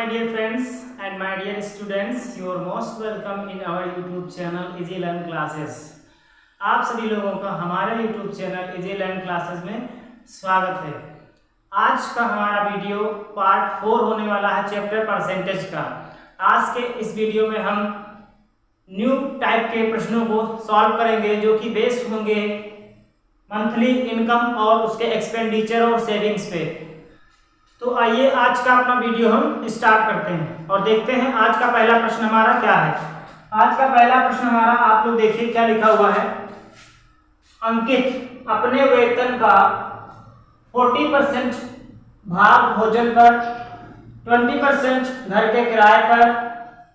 dear friends and my dear students, you are most welcome in our YouTube channel Easy Learn Classes। आप सभी लोगों का हमारे YouTube channel Easy Learn Classes में स्वागत है। आज का हमारा वीडियो पार्ट 4 होने वाला है चैप्टर परसेंटेज का। आज के इस वीडियो में हम न्यू टाइप के प्रश्नों को सॉल्व करेंगे जो कि बेस्ड होंगे मंथली इनकम और उसके एक्सपेंडिचर और सेविंग्स पे। तो आइए आज का अपना वीडियो हम स्टार्ट करते हैं और देखते हैं आज का पहला प्रश्न हमारा क्या है। आज का पहला प्रश्न हमारा आप लोग देखिए क्या लिखा हुआ है। अंकित अपने वेतन का 40% भाग भोजन पर, 20% घर के किराए पर,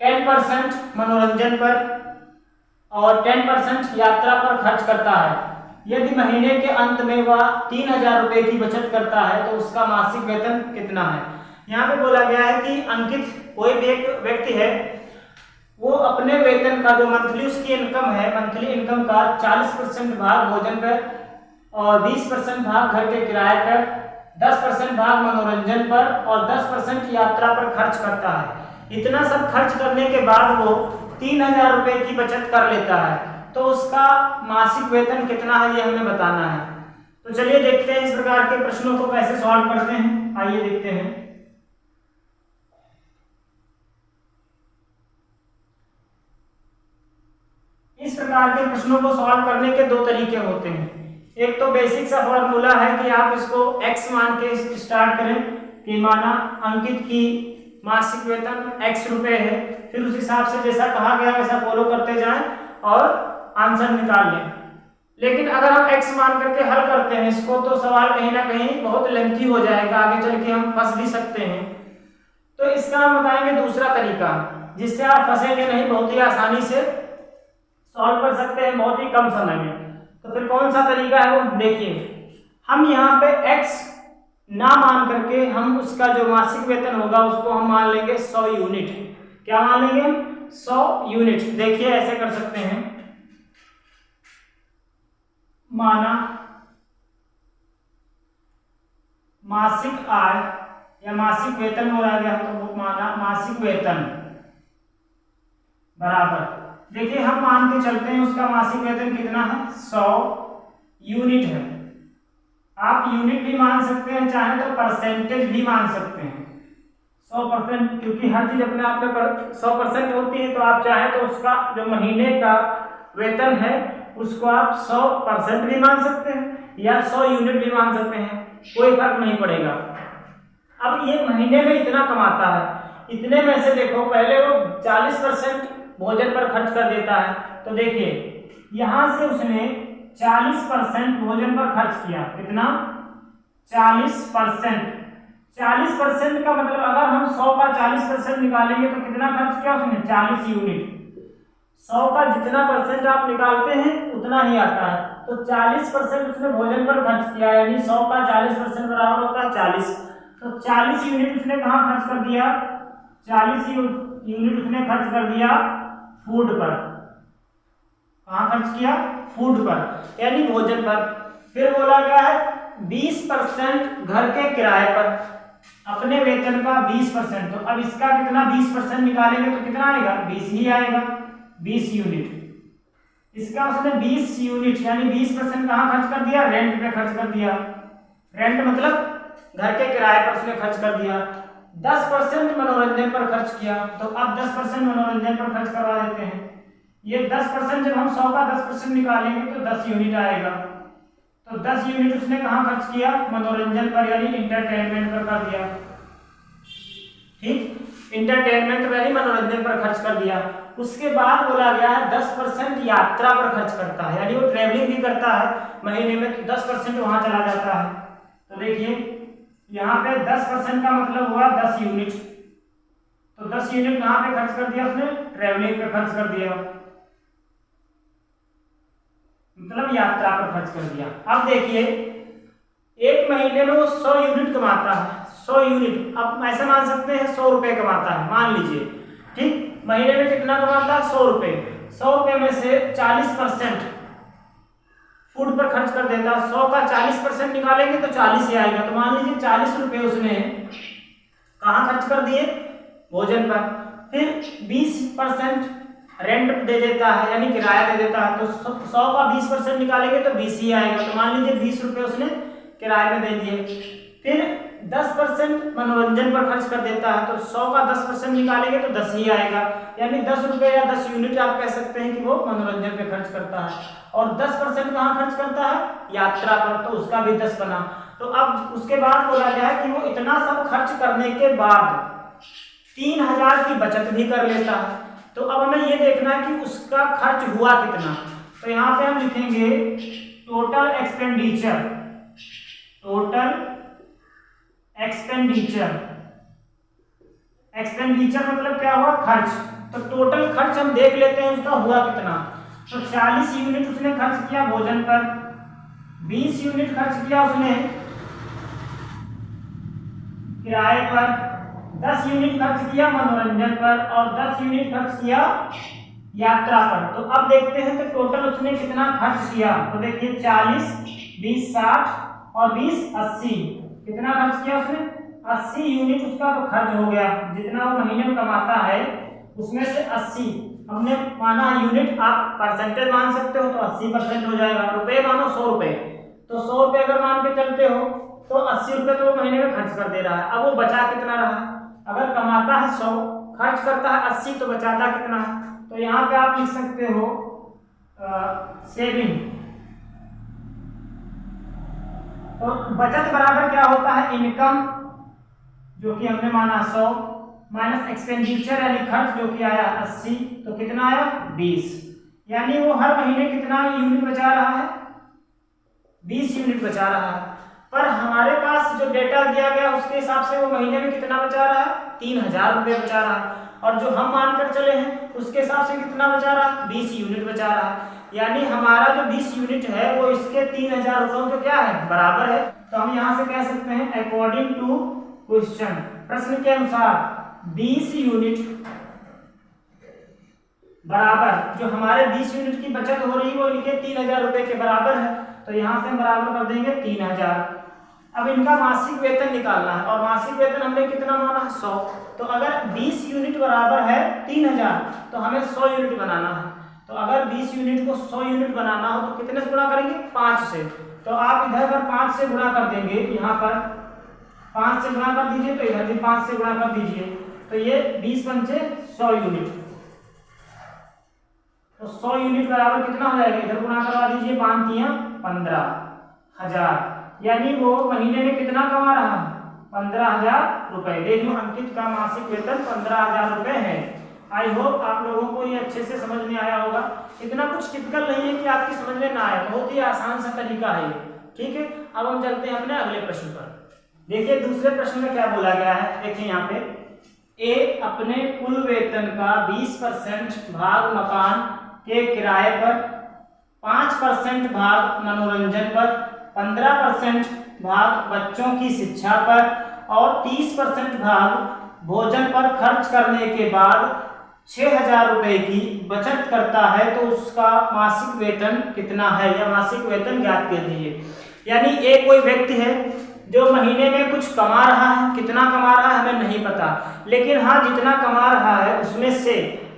10% मनोरंजन पर और 10% यात्रा पर खर्च करता है। यदि महीने के अंत में वह 3000 रुपये की बचत करता है तो उसका मासिक वेतन कितना है। यहाँ पे बोला गया है कि अंकित कोई भी एक व्यक्ति है, वो अपने वेतन का जो मंथली उसकी इनकम है, मंथली इनकम का 40% भाग भोजन पर और 20% भाग घर के किराए पर, 10% भाग मनोरंजन पर और 10% यात्रा पर खर्च करता है। इतना सब खर्च करने के बाद वो 3000 रुपये की बचत कर लेता है, तो उसका मासिक वेतन कितना है ये हमें बताना है। तो चलिए देखते हैं इस प्रकार के प्रश्नों को कैसे सॉल्व करते हैं। आइए देखते हैं। इस प्रकार के प्रश्नों को सॉल्व करने के दो तरीके होते हैं। एक तो बेसिक सा फॉर्मूला है कि आप इसको x मान के स्टार्ट करें कि माना अंकित की मासिक वेतन x रुपए है, फिर उस हिसाब से जैसा कहा गया वैसा फॉलो करते जाएं और आंसर निकाल लें। लेकिन अगर हम x मान करके हल करते हैं इसको तो सवाल कहीं ना कहीं बहुत लेंथी हो जाएगा, आगे चल के हम फंस भी सकते हैं। तो इसका हम बताएंगे दूसरा तरीका जिससे आप फंसेंगे नहीं, बहुत ही आसानी से सॉल्व कर सकते हैं बहुत ही कम समय में। तो फिर कौन सा तरीका है वो देखिए। हम यहाँ पे x ना मान करके हम उसका जो मासिक वेतन होगा उसको हम मान लेंगे 100 यूनिट। क्या मान लेंगे? 100 यूनिट। देखिए ऐसे कर सकते हैं, माना मासिक आय या मासिक वेतन हो रहा गया तो वो माना मासिक वेतन बराबर, देखिए हम मान के चलते हैं उसका मासिक वेतन कितना है, 100 यूनिट है। आप यूनिट भी मान सकते हैं, चाहे तो परसेंटेज भी मान सकते हैं 100%, क्योंकि हर चीज अपने आप में 100% होती है। तो आप चाहे तो उसका जो महीने का वेतन है उसको आप 100% भी मान सकते हैं या 100 यूनिट भी मान सकते हैं, कोई फर्क नहीं पड़ेगा। अब ये महीने में इतना कमाता है, इतने में से देखो पहले वो 40% भोजन पर खर्च कर देता है। तो देखिए यहां से उसने 40% भोजन पर खर्च किया। कितना? 40%। 40% का मतलब अगर हम 100 का 40% निकालेंगे तो कितना खर्च किया उसने? 40 यूनिट। 100 का जितना परसेंट आप निकालते हैं उतना ही आता है। तो 40% उसने भोजन पर खर्च किया, यानी 100 का 40% बराबर होता है 40। तो 40 यूनिट उसने कहाँ खर्च कर दिया? 40 यूनिट उसने खर्च कर दिया फूड पर। कहाँ खर्च किया? फूड पर, यानी भोजन पर। फिर बोला गया है 20% घर के किराए पर, अपने वेतन का 20%। तो अब इसका कितना 20% निकालेंगे तो कितना आएगा? 20 ही आएगा, 20 यूनिट। इसका उसने 20 यूनिट यानी 20% कहाँ खर्च कर दिया? रेंट पे खर्च कर दिया। रेंट मतलब घर के किराए पर उसने खर्च कर दिया। 10% मनोरंजन पर खर्च किया। तो अब 10% मनोरंजन पर खर्च करवा देते हैं। ये 10% जब हम 100 का 10% निकालेंगे तो 10 यूनिट आएगा। तो 10 यूनिट उसने कहाँ खर्च किया? मनोरंजन पर यानी इंटरटेनमेंट पर कर दिया। ठीक, इंटरटेनमेंट यानी मनोरंजन पर खर्च कर दिया। उसके बाद बोला गया है 10% यात्रा पर खर्च करता है, यानी वो ट्रेवलिंग भी करता है महीने में, तो 10% वहां चला जाता है। तो देखिए यहाँ पे 10% का मतलब हुआ 10 यूनिट। तो 10 यूनिट कहाँ पे खर्च कर दिया उसने? ट्रेवलिंग पे खर्च कर दिया, मतलब यात्रा पर खर्च कर दिया। अब देखिए एक महीने में वो 100 यूनिट कमाता है। 100 यूनिट, अब ऐसे मान सकते हैं 100 रुपए कमाता है मान लीजिए। ठीक, महीने में कितना कमाता है? 100 रुपए। 100 रुपए में से 40% फूड पर खर्च कर देता है। 100 का 40% निकालेंगे तो 40 ही आएगा। तो मान लीजिए 40 रुपए उसने कहाँ खर्च कर दिए? भोजन पर, फिर 20% रेंट दे देता है यानी किराया दे देता है, तो 100 का 20% निकालेंगे तो 20 ही आएगा। तो मान लीजिए 20 रुपये उसने किराए में दे दिए। फिर 10% मनोरंजन पर खर्च कर देता है, तो 100 का 10% निकालेंगे तो 10 ही आएगा, यानी 10 रुपये या 10 यूनिट आप कह सकते हैं कि वो मनोरंजन पे खर्च करता है। और 10% कहाँ खर्च करता है? यात्रा पर, तो उसका भी 10 बना। तो अब उसके बाद बोला गया है कि वो इतना सब खर्च करने के बाद 3000 की बचत भी कर लेता है। तो अब हमें ये देखना है कि उसका खर्च हुआ कितना। तो यहाँ पे हम लिखेंगे total expenditure, total expenditure, expenditure मतलब क्या हुआ? खर्च। तो टोटल खर्च हम देख लेते हैं उसका हुआ कितना। तो 40 यूनिट उसने खर्च किया भोजन पर, 20 यूनिट खर्च किया उसने किराए पर, 10 यूनिट खर्च किया मनोरंजन पर और 10 यूनिट खर्च किया यात्रा पर। तो अब देखते हैं तो टोटल उसने कितना खर्च किया। तो देखिए 40, 20 60 और 20 80, कितना खर्च किया उसने? 80 यूनिट उसका तो खर्च हो गया। जितना वो महीने में कमाता है उसमें से 80 हमने माना यूनिट, आप परसेंटेज मान सकते हो तो 80% हो जाएगा। रुपए मानो 100 रुपए, तो 100 रुपए अगर मान के चलते हो तो 80 रुपए तो वो महीने में खर्च कर दे रहा है। अब वो बचा कितना रहा? अगर कमाता है 100, खर्च करता है 80, तो बचाता कितना है? तो यहाँ पे आप लिख सकते हो सेविंग। तो बचत बराबर क्या होता है? इनकम जो कि हमने माना 100 माइनस एक्सपेंडिचर यानी खर्च जो कि आया 80, तो कितना आया? 20। यानी वो हर महीने कितना यूनिट बचा रहा है? 20 यूनिट बचा रहा है। पर हमारे पास जो डेटा दिया गया उसके हिसाब से वो महीने में कितना बचा रहा है? 3000 रुपये बचा रहा है। और जो हम मानकर चले हैं उसके हिसाब से कितना बचा रहा है? 20 यूनिट बचा रहा है। यानी हमारा जो 20 यूनिट है वो इसके 3000 रुपयों के क्या है? बराबर है। तो हम यहाँ से कह सकते हैं अकॉर्डिंग टू क्वेश्चन, प्रश्न के अनुसार 20 यूनिट बराबर, जो हमारे 20 यूनिट की बचत हो रही है वो इनके 3000 रुपये के बराबर है। तो यहाँ से हम बराबर कर देंगे 3000। अब इनका मासिक वेतन निकालना है और मासिक वेतन हमने कितना माना? 100। तो अगर 20 यूनिट बराबर है 3000 तो हमें 100 यूनिट बनाना है। तो अगर 20 यूनिट को 100 यूनिट बनाना हो तो कितने से गुणा करेंगे? 5 से। तो आप इधर अगर 5 से गुणा कर देंगे, यहाँ पर 5 से गुणा कर दीजिए तो इधर भी 5 से गुणा कर दीजिए, तो ये 20 पंचे 100 यूनिट। तो 100 यूनिट बराबर कितना हो जाएगा? इधर गुणा करवा दीजिए, 5 तिया 15,000। यानी वो महीने में कितना कमा रहा है? 15,000 रुपए। देख लो अंकित का मासिक वेतन 15,000 रुपए है। आई होप आप लोगों को ये अच्छे से समझ में आया होगा। इतना कुछ टिपिकल नहीं है कि आपकी समझ में ना आए, बहुत ही आसान सा तरीका है। ठीक है, अब हम चलते हैं अपने अगले प्रश्न पर। देखिए दूसरे प्रश्न में क्या बोला गया है, देखिए यहाँ पे ए अपने कुल वेतन का 20% भाग मकान के किराए पर, 5% भाग मनोरंजन पर, 15% भाग बच्चों की शिक्षा पर और 30% भाग भोजन पर खर्च करने के बाद 6000 रुपए की बचत करता है, तो उसका मासिक वेतन कितना है या मासिक वेतन ज्ञात कीजिए। यानी एक कोई व्यक्ति है जो महीने में कुछ कमा रहा है, कितना कमा रहा है हमें नहीं पता, लेकिन हाँ जितना कमा रहा है उसमें से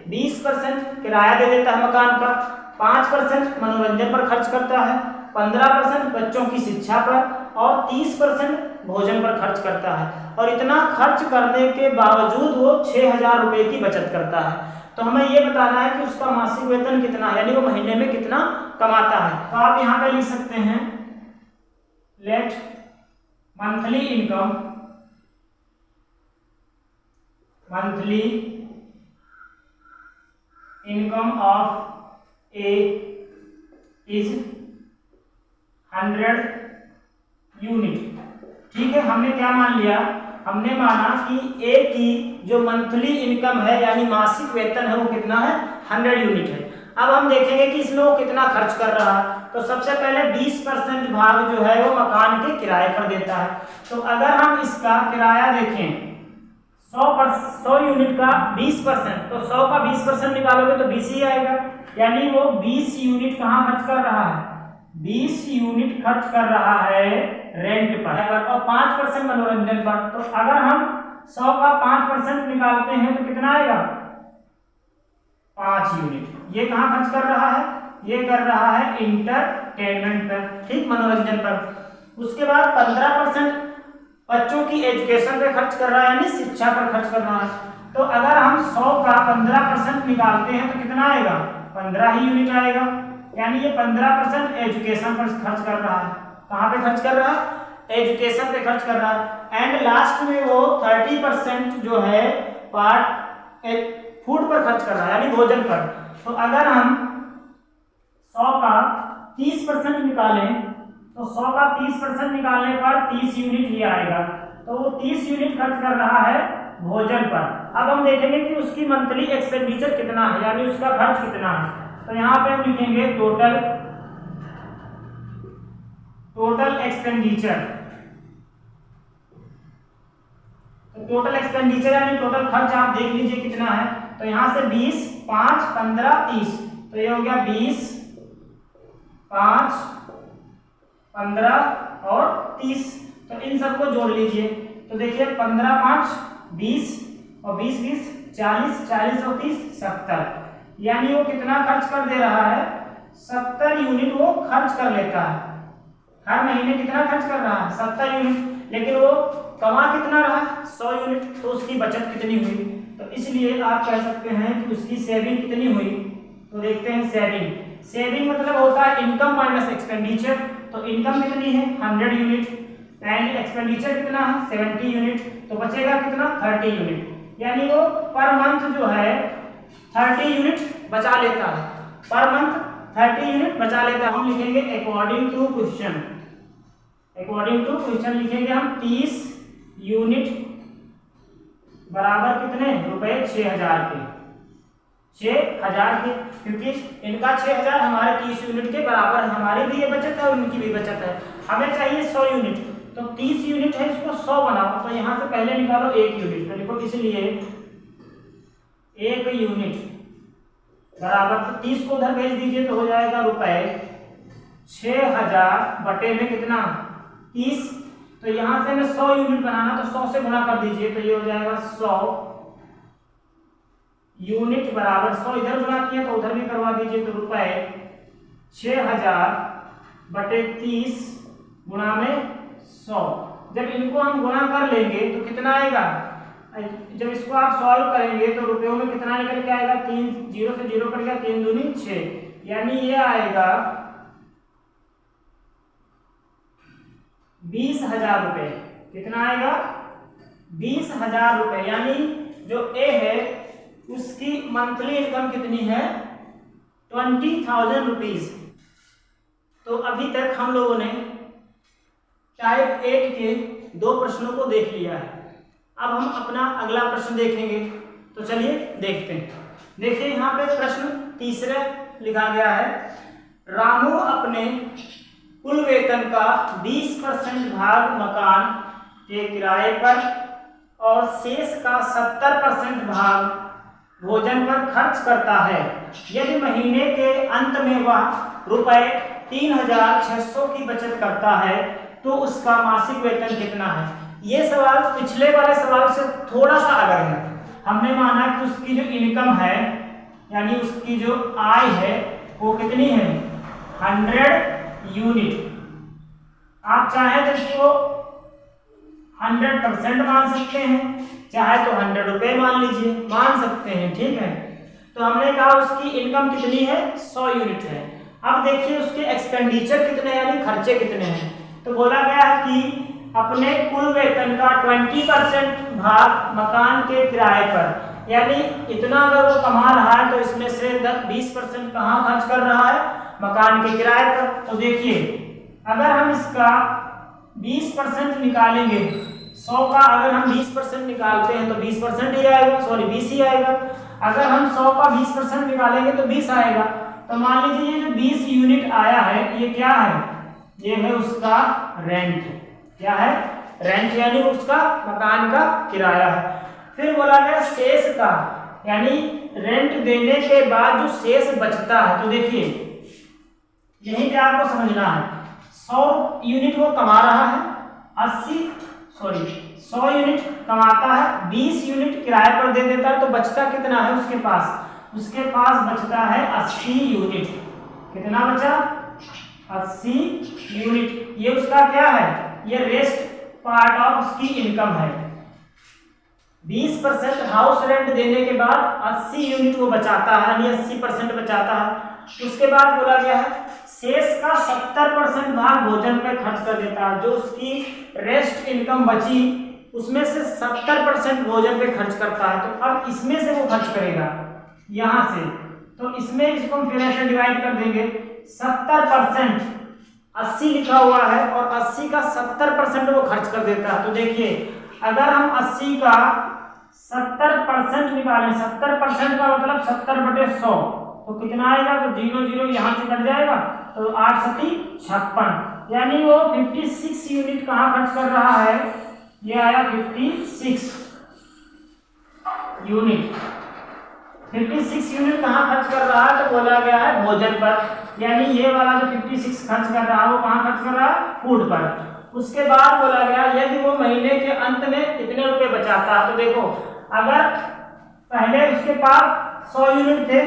20% किराया दे देता है मकान का, 5% मनोरंजन पर खर्च करता है, 15% बच्चों की शिक्षा पर और 30% भोजन पर खर्च करता है। और इतना खर्च करने के बावजूद वो 6000 रुपए की बचत करता है। तो हमें ये बताना है कि उसका मासिक वेतन कितना है, यानी वो महीने में कितना कमाता है। तो आप यहाँ पे लिख सकते हैं let monthly income, monthly income of A is 100 unit. ठीक है, हमने क्या मान लिया? हमने माना कि ए की जो मंथली इनकम है यानी मासिक वेतन है वो कितना है? 100 यूनिट है। अब हम देखेंगे कि इसमें वो कितना खर्च कर रहा है। तो सबसे पहले 20% भाग जो है वो मकान के किराए पर देता है। तो अगर हम इसका किराया देखें 100 यूनिट का 20%, तो 100 का 20% निकालोगे तो 20 ही आएगा। यानी वो 20 यूनिट कहाँ खर्च कर रहा है? 20 यूनिट खर्च कर रहा है रेंट पर और 5% मनोरंजन पर। तो अगर हम 100 का 5% निकालते हैं तो कितना आएगा 5 यूनिट। ये कहाँ खर्च कर रहा है, ये कर रहा है इंटरटेनमेंट पर, ठीक, मनोरंजन पर। उसके बाद 15% बच्चों की एजुकेशन पे खर्च कर रहा है, यानी शिक्षा पर खर्च कर रहा है। तो अगर हम 100 का 15% निकालते हैं तो कितना आएगा 15 ही यूनिट आएगा, यानी ये 15% एजुकेशन पर खर्च कर रहा है। कहाँ पे खर्च कर रहा है, एजुकेशन पे खर्च कर रहा है। एंड लास्ट में वो 30% जो है पार्ट फूड पर खर्च कर रहा है, यानी भोजन पर। तो अगर हम 100 का 30% निकालें तो 100 का 30% निकालने पर 30 यूनिट ही आएगा। तो वो 30 यूनिट खर्च कर रहा है भोजन पर। अब हम देखेंगे कि उसकी मंथली एक्सपेंडिचर कितना है, यानी उसका खर्च कितना है। तो यहाँ पे हम लिखेंगे टोटल एक्सपेंडिचर। तो टोटल एक्सपेंडिचर यानी टोटल खर्च आप देख लीजिए कितना है। तो यहाँ से 20, 5, 15, 30, तो ये हो गया 20, 5, 15 और 30। तो इन सबको जोड़ लीजिए। तो देखिए 15, 5, 20 और 20, 20, 40, 40 और 30, 70, यानी वो कितना खर्च कर दे रहा है 70 यूनिट वो खर्च कर लेता है। हर महीने कितना खर्च कर रहा है 70 यूनिट, लेकिन वो कमा कितना रहा 100 यूनिट। तो उसकी बचत कितनी हुई, तो इसलिए आप कह सकते हैं कि उसकी सेविंग कितनी हुई। तो देखते हैं सेविंग मतलब होता है इनकम माइनस एक्सपेंडिचर। तो इनकम कितनी है 100 यूनिट एंड एक्सपेंडिचर कितना है 70 यूनिट, तो बचेगा कितना 30 यूनिट, यानी वो पर मंथ जो है 30 यूनिट बचा लेता है, पर मंथ 30 यूनिट बचा लेता है। हम लिखेंगे अकॉर्डिंग टू क्वेश्चन लिखेंगे हम 30 यूनिट बराबर कितने रुपए 6000 के, 6000 के, क्योंकि इनका 6000 हमारे 30 यूनिट के बराबर है। हमारी भी ये बचत है और उनकी भी बचत है। हमें चाहिए 100 यूनिट, तो 30 यूनिट है, इसको 100 बनाओ। तो यहाँ से पहले निकालो 1 यूनिट, तो लिखो इसलिए 1 यूनिट बराबर, तो 30 को उधर भेज दीजिए तो हो जाएगा रुपए 6000 बटे में कितना 30। तो यहाँ से मैं 100 यूनिट बनाना, तो 100 से गुणा कर दीजिए, तो ये हो जाएगा 100 यूनिट बराबर 100 इधर गुणा किया तो उधर भी करवा दीजिए, तो रुपए 6000 बटे 30 गुणा में 100। जब इनको हम गुणा कर लेंगे तो कितना आएगा, जब इसको आप सॉल्व करेंगे तो रुपयों में कितना निकल के आएगा, 3 0 से 0 कट गया, 3 दूनी 6, यानी ये आएगा 20,000 रुपए। कितना आएगा 20,000 रुपए, यानी जो ए है उसकी मंथली इनकम कितनी है 20,000 रुपीज। तो अभी तक हम लोगों ने टाइप 8 के 2 प्रश्नों को देख लिया है। अब हम अपना अगला प्रश्न देखेंगे, तो चलिए देखते हैं। देखिए यहाँ पे प्रश्न तीसरा लिखा गया है, रामू अपने कुल वेतन का 20% भाग मकान के किराए पर और शेष का 70% भाग भोजन पर खर्च करता है। यदि महीने के अंत में वह रुपए 3,600 की बचत करता है तो उसका मासिक वेतन कितना है। ये सवाल पिछले वाले सवाल से थोड़ा सा अलग है। हमने माना कि उसकी जो इनकम है यानी उसकी जो आय है वो कितनी है 100 यूनिट। आप चाहे तो इसको 100% मान सकते हैं, चाहे तो 100 रुपए मान लीजिए, मान सकते हैं, ठीक है। तो हमने कहा उसकी इनकम कितनी है 100 यूनिट है। अब देखिए उसके एक्सपेंडिचर कितने हैं यानी खर्चे कितने हैं। तो बोला गया है कि अपने कुल वेतन का 20% भाग मकान के किराए पर, यानी इतना अगर वो कमा रहा है तो इसमें से 20% कहाँ खर्च कर रहा है मकान के किराए पर। तो देखिए अगर हम इसका 20% निकालेंगे, 100 का अगर हम 20% निकालते हैं तो 20% ही आएगा, सॉरी 20 ही आएगा। अगर हम 100 का 20% निकालेंगे तो 20 आएगा। तो मान लीजिए ये जो 20 यूनिट आया है ये क्या है, ये है उसका रेंट। क्या है रेंट, यानी उसका मकान का किराया है। फिर बोला गया शेष का, यानी रेंट देने के बाद जो शेष बचता है। तो देखिए यहीं पे आपको समझना है 100 यूनिट वो कमा रहा है, 80 100 यूनिट कमाता है, 20 यूनिट किराए पर दे देता है, तो बचता कितना है उसके पास बचता है 80 यूनिट। कितना बचा? 80 यूनिट। ये उसका क्या है? ये रेस्ट पार्ट ऑफ उसकी इनकम है। 20% हाउस रेंट देने के बाद 80 यूनिट वो बचाता है, यानी 80% बचाता है। उसके बाद बोला गया है शेष का 70% भाग भोजन पे खर्च कर देता है। जो उसकी रेस्ट इनकम बची उसमें से 70% भोजन पे खर्च करता है। तो अब इसमें से वो खर्च करेगा यहाँ से, तो इसमें इसको हम फिर ऐसे डिवाइड कर देंगे। 70% 80 लिखा हुआ है और 80 का 70% वो खर्च कर देता है। तो देखिए अगर हम 80 का 70% निकालें, 70% का मतलब 70/100, तो कितना आएगा? तो 0 0 यहाँ से कट जाएगा, तो 8 7 56, यानी वो 56 यूनिट कहाँ खर्च कर रहा है? ये आया 56 यूनिट। 56 यूनिट कहाँ खर्च कर रहा है? तो बोला गया है भोजन पर, यानी ये वाला जो 56 खर्च कर रहा है वो कहाँ खर्च कर रहा है? फूड पर। उसके बाद बोला गया यदि वो महीने के अंत में कितने रुपए बचाता है। तो देखो अगर पहले उसके पास 100 यूनिट थे,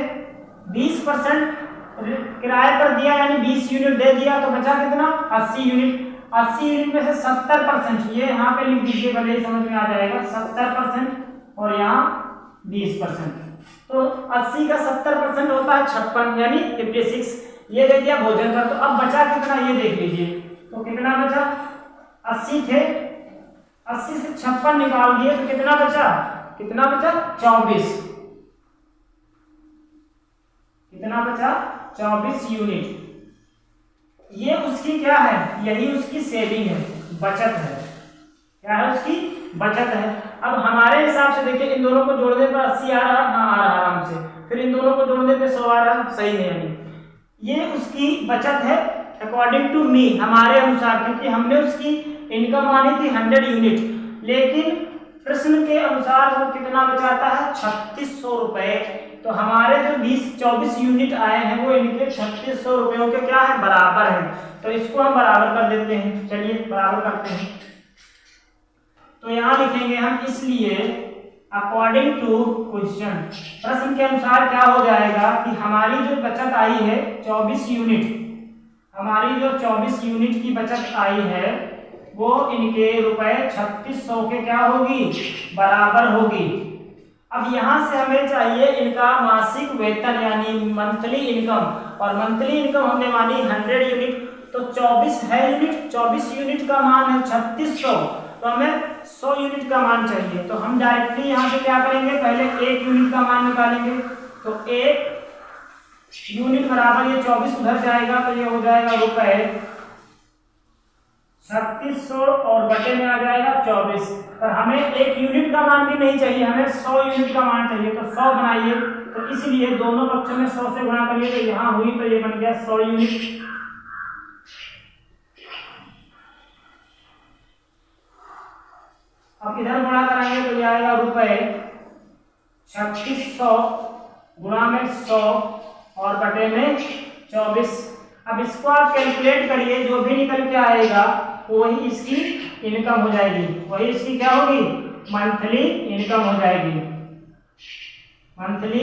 20% किराए पर दिया यानी 20 यूनिट दे दिया, तो बचा कितना? 80 यूनिट। 80 यूनिट में से 70%, ये यहाँ पे लिख दीजिए भले ही समझ में आ जाएगा, 70% और यहाँ 20%, तो 80 का 70% होता है 56, यानी 56। ये दे दिया भोजन पर। तो अब बचा कितना ये देख लीजिए, तो कितना बचा? 80 थे, 80 से 56 निकाल दिए तो कितना बचा? 24। कितना बचा? 24 यूनिट। ये उसकी क्या है? यही उसकी सेविंग है, बचत है। क्या है? उसकी बचत है। अब हमारे हिसाब से देखिए इन दोनों को जोड़ने पर 80 आ रहा है, हाँ आ रहा है आराम से, फिर इन दोनों को जोड़ने पे 100 आ रहा है, सही है। यानी ये उसकी बचत है अकॉर्डिंग टू मी, हमारे अनुसार, क्योंकि हमने उसकी इनकम मानी थी 100 यूनिट, लेकिन प्रश्न के अनुसार वो कितना बचाता है? 3600 रुपए। तो हमारे जो 24 यूनिट आए हैं वो इनके 3600 रुपयों के क्या है? बराबर है। तो इसको हम बराबर कर देते हैं। चलिए बराबर करते हैं। तो यहाँ लिखेंगे हम इसलिए अकॉर्डिंग टू क्वेश्चन, प्रश्न के अनुसार क्या हो जाएगा कि हमारी जो बचत आई है 24 यूनिट, हमारी जो 24 यूनिट की बचत आई है वो इनके रुपए 3600 के क्या होगी? बराबर होगी। अब यहाँ से हमें चाहिए इनका मासिक वेतन यानी मंथली इनकम, और मंथली इनकम हमने मानी 100 यूनिट, तो 24 है यूनिट, 24 यूनिट का मान है 3600, तो हमें 100 यूनिट का मान चाहिए। तो हम डायरेक्टली यहाँ से क्या करेंगे? पहले 1 यूनिट का मान निकालेंगे। तो 1 यूनिट बराबर ये 24 उधर जाएगा, तो ये हो जाएगा रुपए 3600 और बटे में आ जाएगा 24। पर हमें 1 यूनिट का मान भी नहीं चाहिए, हमें 100 यूनिट का मान चाहिए। तो 100 बनाइए, तो इसलिए दोनों पक्षों में 100 से गुणा करिए, तो यहाँ हुई तो ये बन गया 100 यूनिट। अब इधर गुणा कराएंगे तो ये आएगा रुपए 3600 गुणा में 100 और बटे में 24। अब इसको आप कैलकुलेट करिए, जो भी निकल के आएगा वही इसकी इनकम हो जाएगी, वही इसकी क्या होगी? मंथली इनकम हो जाएगी, मंथली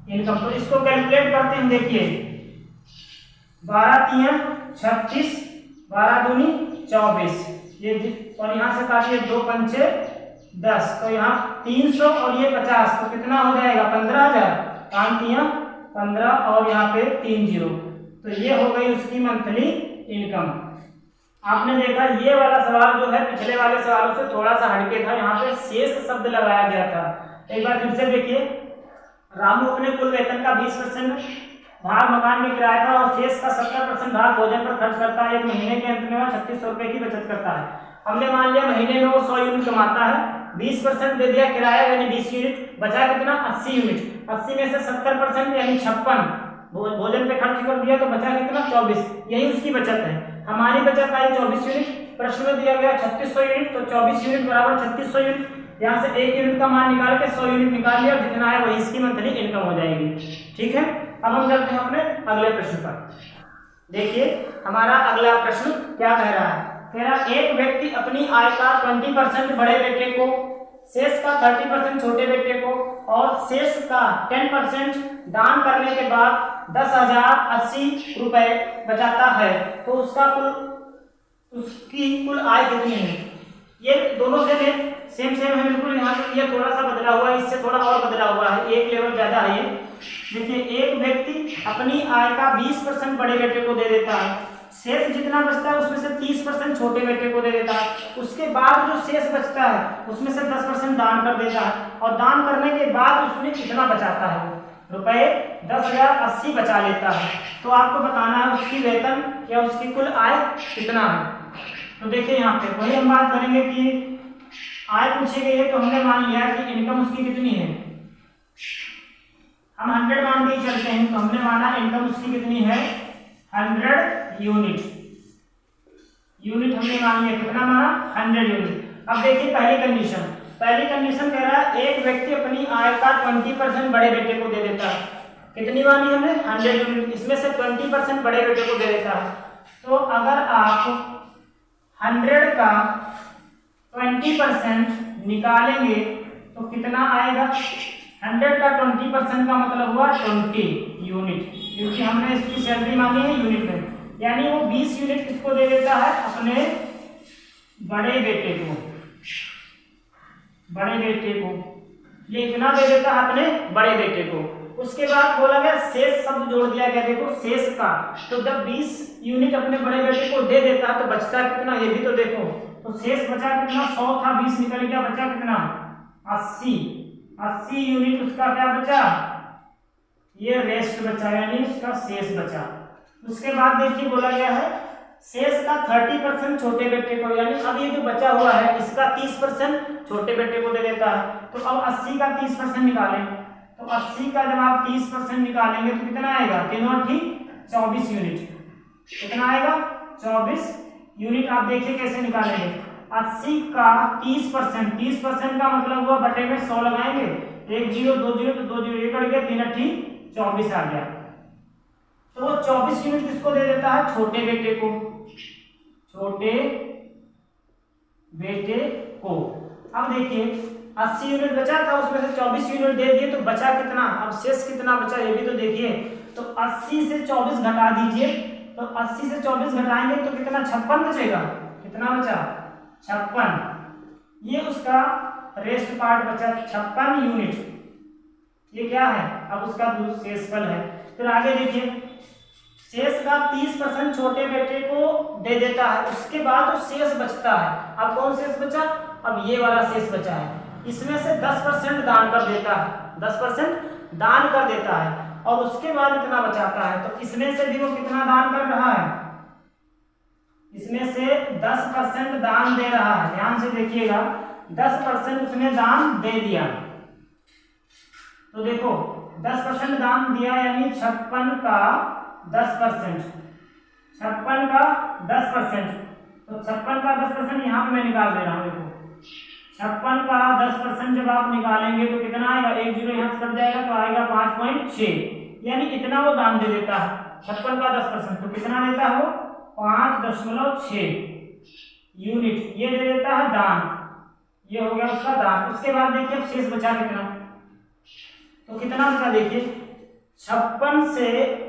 इनकम। तो इसको कैलकुलेट करते हैं। देखिए 12 3 36, 12 दूनी 24, ये और यहाँ से काटिए 2 पंचे 10, तो यहाँ 300 और ये 50, तो कितना हो जाएगा? 15000। 5 3 15 और यहाँ पे 3 0, तो ये हो गई उसकी मंथली इनकम। आपने देखा ये वाला सवाल जो है पिछले वाले सवालों से थोड़ा सा हटके था, यहाँ पे शेष शब्द लगाया गया था। एक बार फिर से देखिए, रामू अपने कुल वेतन का 20% भाग मकान के किराए का और शेष का 70% भाग भोजन पर खर्च करता है। एक महीने के अंत में वह 3600 रुपए की बचत करता है। हमने मान लिया महीने में वो 100 यूनिट कमाता है, 20% दे दिया किराया यानी 20 यूनिट, बचा कितना? 80 यूनिट। 80 में से 70% यानी 56 भोजन पे खर्च कर दिया, तो बचा कितना? 24। यही उसकी बचत है। हमारी बचत आई 24 यूनिट, प्रश्न में दिया गया 3600 यूनिट, तो 24 यूनिट बराबर 3600 यूनिट। यहाँ से 1 यूनिट का मान निकाल के 100 यूनिट निकाल लिया, और जितना है वही इसकी मंथली इनकम हो जाएगी। ठीक है, अब हम चलते हैं अपने अगले प्रश्न पर। देखिए हमारा अगला प्रश्न क्या कह रहा है कह रहा एक व्यक्ति अपनी आय का 20% बड़े बेटे को, शेष का 30% छोटे बेटे को और शेष का 10% दान करने के बाद 10,080 रुपए बचाता है, तो उसकी कुल आय कितनी है। ये दोनों से सेम है बिल्कुल। यहाँ पर ये थोड़ा सा बदला हुआ है, इससे थोड़ा और बदला हुआ है, एक लेवल ज्यादा है ये। देखिए एक व्यक्ति अपनी आय का 20% बड़े बेटे को दे देता है, शेष जितना बचता है उसमें से 30% छोटे बेटे को दे देता है, उसके बाद जो शेष बचता है उसमें से 10% दान कर देता है, और दान करने के बाद उसमें कितना बचाता है, रुपए 10,080 बचा लेता है। तो आपको बताना है उसकी वेतन या उसकी कुल आय कितना है। तो देखिए यहाँ पे वही हम बात करेंगे कि आय पूछी गई है, तो हमने मान लिया कि इनकम उसकी कितनी है, हम 100 मान के चलते हैं, तो हमने माना इनकम उसकी कितनी है 100 यूनिट हमने मान लिया, कितना माना 100 यूनिट। अब देखिए पहली कंडीशन कह रहा है एक व्यक्ति अपनी आय का 20% बड़े बेटे को दे देता है, कितनी मानी हमने 100 यूनिट, इसमें से 20% बड़े बेटे को दे देता है। तो अगर आप 100 का 20% निकालेंगे तो कितना आएगा, 100 का 20% का मतलब हुआ 20 यूनिट, क्योंकि हमने इसकी सैलरी मांगी है यूनिट में, यानी वो 20 यूनिट किसको दे देता है, अपने बड़े बेटे को, ये इतना दे देता है अपने बड़े बेटे को। उसके बाद बोला गया शेष शब्द जोड़ दिया गया, देखो शेष का, तो जब 20 यूनिट अपने बड़े बेटे को दे देता है तो बचता कितना, ये भी तो देखो, तो शेष बचा कितना, 100 था 20 निकल गया, बचा कितना 80 यूनिट उसका क्या बचा, ये रेस्ट बचा, यानी उसका शेष बचा। उसके बाद देखिए बोला गया है शेष का 30% छोटे बेटे को, यानी अब ये जो बचा हुआ है इसका 30% छोटे बेटे को दे देता है। तो अब 80 का 30% निकालें, तो 80 का जब आप 30% निकालेंगे तो कितना आएगा, 3 और 24 यूनिट, कितना आएगा 24 यूनिट। आप देखिए कैसे निकालेंगे, 80 का 30% का मतलब हुआ बटे में 100 लगाएंगे, 1 0 2 0 तो 2 0 ये कट गया, 3 8 24 आ गया। तो वो 24 यूनिट किसको दे देता है, छोटे बेटे को, अब देखिए 80 यूनिट बचा था, उसमें से 24 यूनिट दे दिए तो बचा कितना, अब शेष कितना बचा ये भी तो देखिए। तो 80 से 24 घटा दीजिए, तो 80 से 24 घटाएंगे तो कितना 56 बचेगा, कितना बचा 56, ये उसका रेस्ट पार्ट बचा 56 यूनिट, ये क्या है, अब उसका शेषफल है। फिर आगे देखिए शेष का 30% छोटे बेटे को दे देता है, उसके बाद जो शेष बचता है, अब कौन शेष बचा, अब ये वाला शेष बचा है, इसमें से 10% दान कर देता है, 10% दान कर देता है, और उसके बाद इतना बचाता है। तो इसमें से भी वो कितना दान कर रहा है, इसमें से 10% दान दे रहा है, ध्यान से देखिएगा 10% उसने दान दे दिया। तो देखो 10% दान दिया, यानी 56 का 10%, 56 का 10%, तो 56 का 10% यहाँ पे मैं निकाल दे रहा हूँ। देखो 56 का 10% जब आप निकालेंगे तो कितना आएगा, 1 0 यहाँ से कट जाएगा तो आएगा 5.6, यानी इतना वो दान दे देता है। 56 का 10% तो कितना देता है वो, 5.6 यूनिट ये दे देता है दान, ये हो गया उसका दान। उसके बाद देखिए अब शेष बचा कितना, तो कितना बचा देखिए 56 से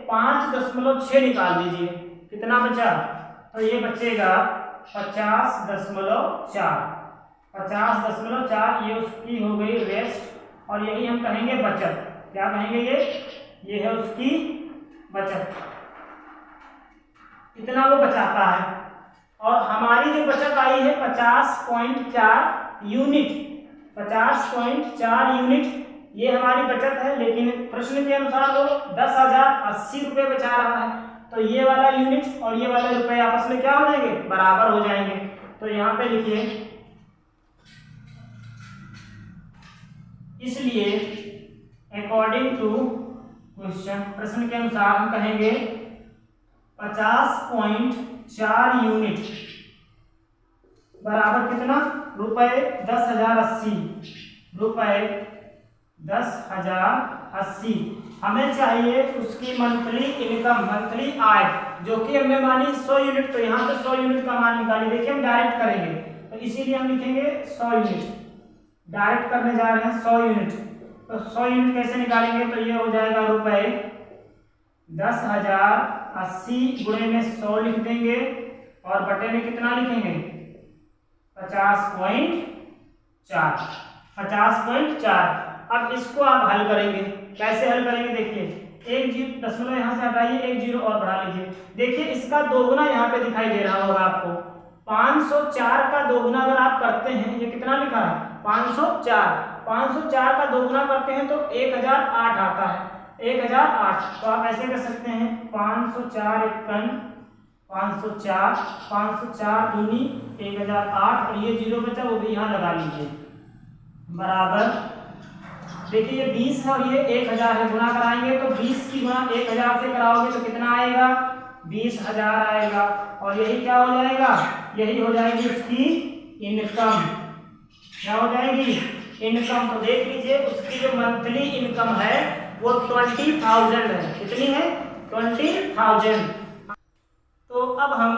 5.6 निकाल दीजिए, कितना बचा, तो ये बचेगा 50.4, ये उसकी हो गई रेस्ट, और यही हम कहेंगे बचत, क्या कहेंगे, ये है उसकी बचत, इतना वो बचाता है। और हमारी जो बचत आई है 50.4 यूनिट, 50.4 यूनिट ये हमारी बचत है, लेकिन प्रश्न के अनुसार वो 10,080 रुपये बचा रहा है, तो ये वाला यूनिट और ये वाला रुपये आपस में क्या हो जाएंगे, बराबर हो जाएंगे। तो यहाँ पे लिखिए, इसलिए अकॉर्डिंग टू क्वेश्चन, प्रश्न के अनुसार हम कहेंगे 50.4 यूनिट बराबर कितना, रुपए 10,080, रुपए 10,080 हमें चाहिए उसकी मंथली इनकम, मंथली आय। जो कि हमने मानी 100 यूनिट, तो यहाँ पे 100 यूनिट का मान निकालिए। देखिए हम डायरेक्ट करेंगे तो इसीलिए हम लिखेंगे 100 यूनिट, डायरेक्ट करने जा रहे हैं 100 यूनिट। तो 100 यूनिट कैसे निकालेंगे, तो ये हो जाएगा रुपए 10,080 गुणे में 100 लिख देंगे और बटे में कितना लिखेंगे 50.4, 50.4। अब इसको आप हल करेंगे, कैसे हल करेंगे, देखिए एक जीरो दशमलव यहाँ से हटाइए, एक जीरो और बढ़ा लीजिए। देखिए इसका दोगुना यहाँ पे दिखाई दे रहा होगा आपको, 504 का दोगुना अगर आप करते हैं, ये कितना लिखा है 504, 504 का दोगुना करते हैं तो 1008 आता है, 1008। तो आप ऐसे कर सकते हैं 504 एकन 504, 504 दूनी 1008 और ये जीरो बचा वो भी यहाँ लगा लीजिए, बराबर। देखिए ये 20 है और ये 1000 है, गुणा कराएंगे तो 20 की गुणा 1000 से कराओगे तो कितना आएगा 20,000 आएगा। और यही क्या हो जाएगा, यही हो जाएगी उसकी इनकम। क्या हो जाएगी इनकम। तो देख लीजिए उसकी जो मंथली इनकम है वो 20,000 है। कितनी है 20,000। तो अब हम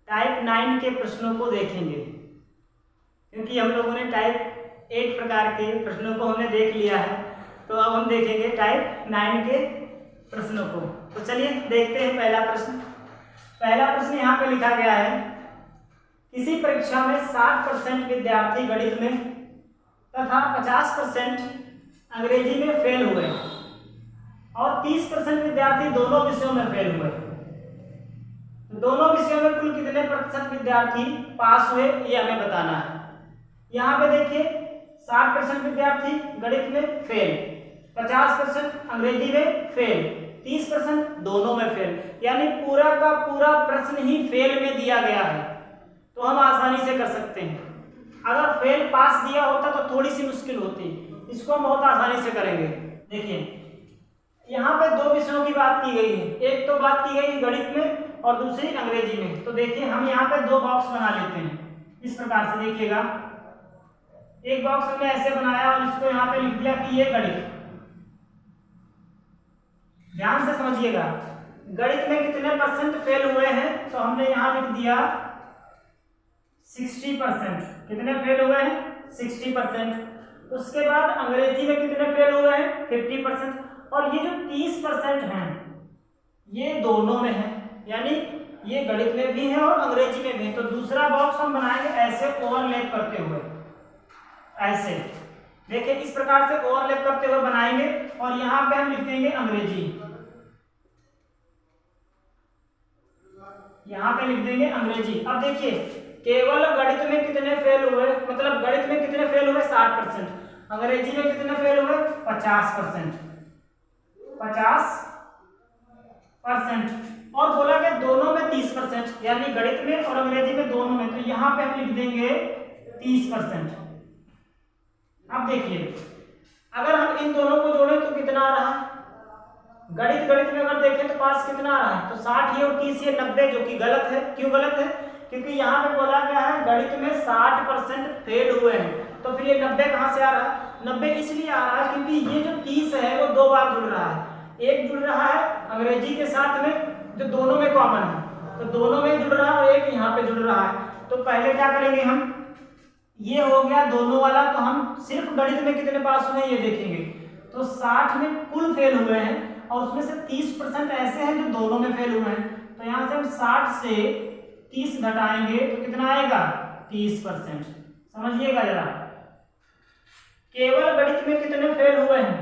टाइप 9 के प्रश्नों को देखेंगे, क्योंकि हम लोगों ने टाइप 8 प्रकार के प्रश्नों को हमने देख लिया है, तो अब हम देखेंगे टाइप 9 के प्रश्नों को। तो चलिए देखते हैं पहला प्रश्न। पहला प्रश्न यहाँ पे लिखा गया है, किसी परीक्षा में 60% विद्यार्थी गणित में तथा 50% अंग्रेजी में फेल हुए और 30% विद्यार्थी दोनों विषयों में फेल हुए। दोनों विषयों में कुल कितने प्रतिशत विद्यार्थी पास हुए ये हमें बताना है। यहाँ पे देखिए 60% विद्यार्थी गणित में फेल, 50% अंग्रेजी में फेल, 30% दोनों में फेल, यानी पूरा का पूरा प्रश्न ही फेल में दिया गया है। तो हम आसानी से कर सकते हैं। अगर फेल पास दिया होता तो थोड़ी सी मुश्किल होती, इसको हम बहुत आसानी से करेंगे। देखिए यहाँ पे दो विषयों की बात की गई है, एक तो बात की गई है गणित में और दूसरी अंग्रेजी में। तो देखिए हम यहाँ पे दो बॉक्स बना लेते हैं इस प्रकार से। देखिएगा एक बॉक्स हमने ऐसे बनाया और इसको यहाँ पे लिख दिया कि ये गणित। ध्यान से समझिएगा, गणित में कितने परसेंट फेल हुए हैं, तो हमने यहाँ लिख दिया 60%। कितने फेल हुए हैं 60%। उसके बाद अंग्रेजी में कितने फेल हुए हैं 50%। और ये जो 30% हैं ये दोनों में है, यानी ये गणित में भी है और अंग्रेजी में भी है। तो दूसरा बॉक्स हम बनाएंगे ऐसे ओवरलैप करते हुए, ऐसे देखिए इस प्रकार से ओवरलैप करते हुए बनाएंगे और यहाँ पे हम लिख देंगे अंग्रेजी, यहाँ पे लिख देंगे अंग्रेजी। अब देखिए केवल गणित में कितने फेल हुए, मतलब गणित में कितने फेल हुए 60%, अंग्रेजी में कितने फेल हुए 50%, 50%। और बोला गया दोनों में 30%, यानी गणित में और अंग्रेजी में दोनों में। तो यहाँ पे हम लिख देंगे 30%। अब देखिए अगर हम इन दोनों को जोड़ें तो कितना आ रहा है, गणित में अगर देखें तो पास कितना आ रहा है, तो 60 ये और 30 ये 90, जो कि गलत है। क्यों गलत है, क्योंकि यहाँ पे बोला गया है गणित में 60% फेल हुए हैं। तो फिर ये 90 कहाँ से आ रहा है, 90 इसलिए आ रहा है क्योंकि ये जो 30 है वो दो बार जुड़ रहा है। एक जुड़ रहा है अंग्रेजी के साथ में जो दोनों में कॉमन है, तो दोनों में जुड़ रहा है और एक यहाँ पे जुड़ रहा है। तो पहले क्या करेंगे हम, ये हो गया दोनों वाला, तो हम सिर्फ गणित में कितने पास हुए ये देखेंगे। तो 60 में कुल फेल हुए हैं और उसमें से 30% ऐसे हैं जो दोनों में फेल हुए हैं। तो यहाँ से हम 60 से 30 घटाएंगे तो कितना आएगा 30%। समझिएगा जरा, केवल गणित में कितने फेल हुए हैं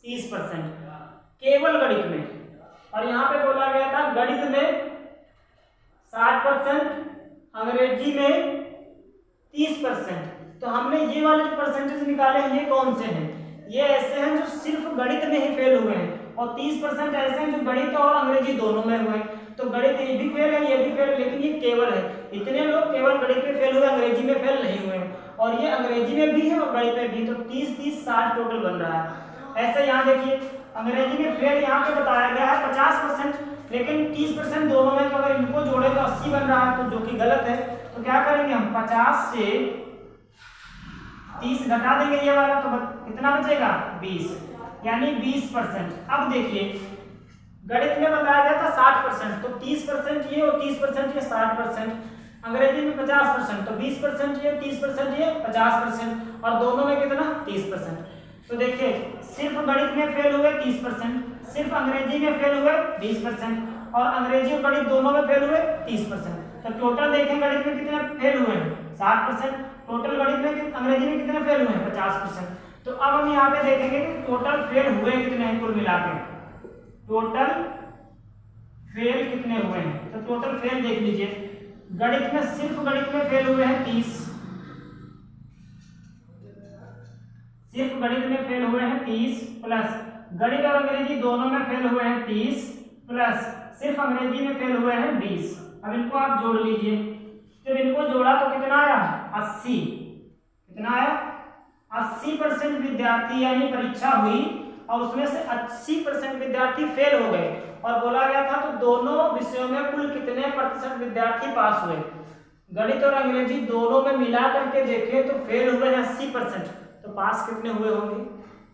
30%, केवल गणित में। और यहाँ पे बोला गया था गणित में 60%, अंग्रेजी में 30%। तो हमने ये वाले जो परसेंटेज निकाले हैं ये कौन से हैं, ये ऐसे हैं जो सिर्फ गणित में ही फेल हुए हैं और 30% ऐसे हैं जो गणित और अंग्रेजी दोनों में हुए हैं। तो गणित ये भी फेल है, ये भी फेल है, लेकिन ये केवल है। इतने लोग केवल गणित में फेल हुए, अंग्रेजी में फेल नहीं हुए हैं। और ये अंग्रेजी में भी है और गणित में भी। तो 30-30 60 टोटल बन रहा है। ऐसे यहाँ देखिए अंग्रेजी में फेल यहाँ पे बताया गया है 50%, लेकिन 30% दोनों में। तो अगर इनको जोड़े तो 80 बन रहा है, तो जो कि गलत है। तो क्या करेंगे हम 50 से 30 घटा देंगे ये वाला, तो कितना बचेगा 20, यानी 20%। अब देखिए गणित में बताया गया था 60%, तो 30% ये और 30% ये 60%। अंग्रेजी में 50%, तो 20% ये 30% ये 50%, और दोनों में कितना 30%। तो देखिए सिर्फ गणित में फेल हुए 30%, सिर्फ अंग्रेजी में फेल हुए 20%, और अंग्रेजी और गणित दोनों में फेल हुए 30%। तो टोटल देखें गणित में कितने फेल हुए हैं 60%, टोटल गणित में अंग्रेजी में कितने फेल हुए हैं 50%। तो अब हम यहाँ पे देखेंगे कि टोटल फेल हुए कितने हैं कुल मिला के, टोटल फेल कितने हुए हैं। तो टोटल फेल देख लीजिए, गणित में सिर्फ गणित में फेल हुए हैं 30, सिर्फ गणित में फेल हुए हैं 30 प्लस गणित और अंग्रेजी दोनों में फेल हुए हैं 30 प्लस सिर्फ अंग्रेजी में फेल हुए हैं 20। अब इनको आप जोड़ लीजिए, जब इनको जोड़ा तो कितना आया 80, कितना आया 80% विद्यार्थी यानी परीक्षा हुई और उसमें से 80% विद्यार्थी फेल हो गए, और बोला गया था तो दोनों विषयों में कुल कितने प्रतिशत विद्यार्थी पास हुए। गणित और अंग्रेजी दोनों में मिला करके देखें तो फेल हुए हैं 80%, तो पास कितने हुए होंगे।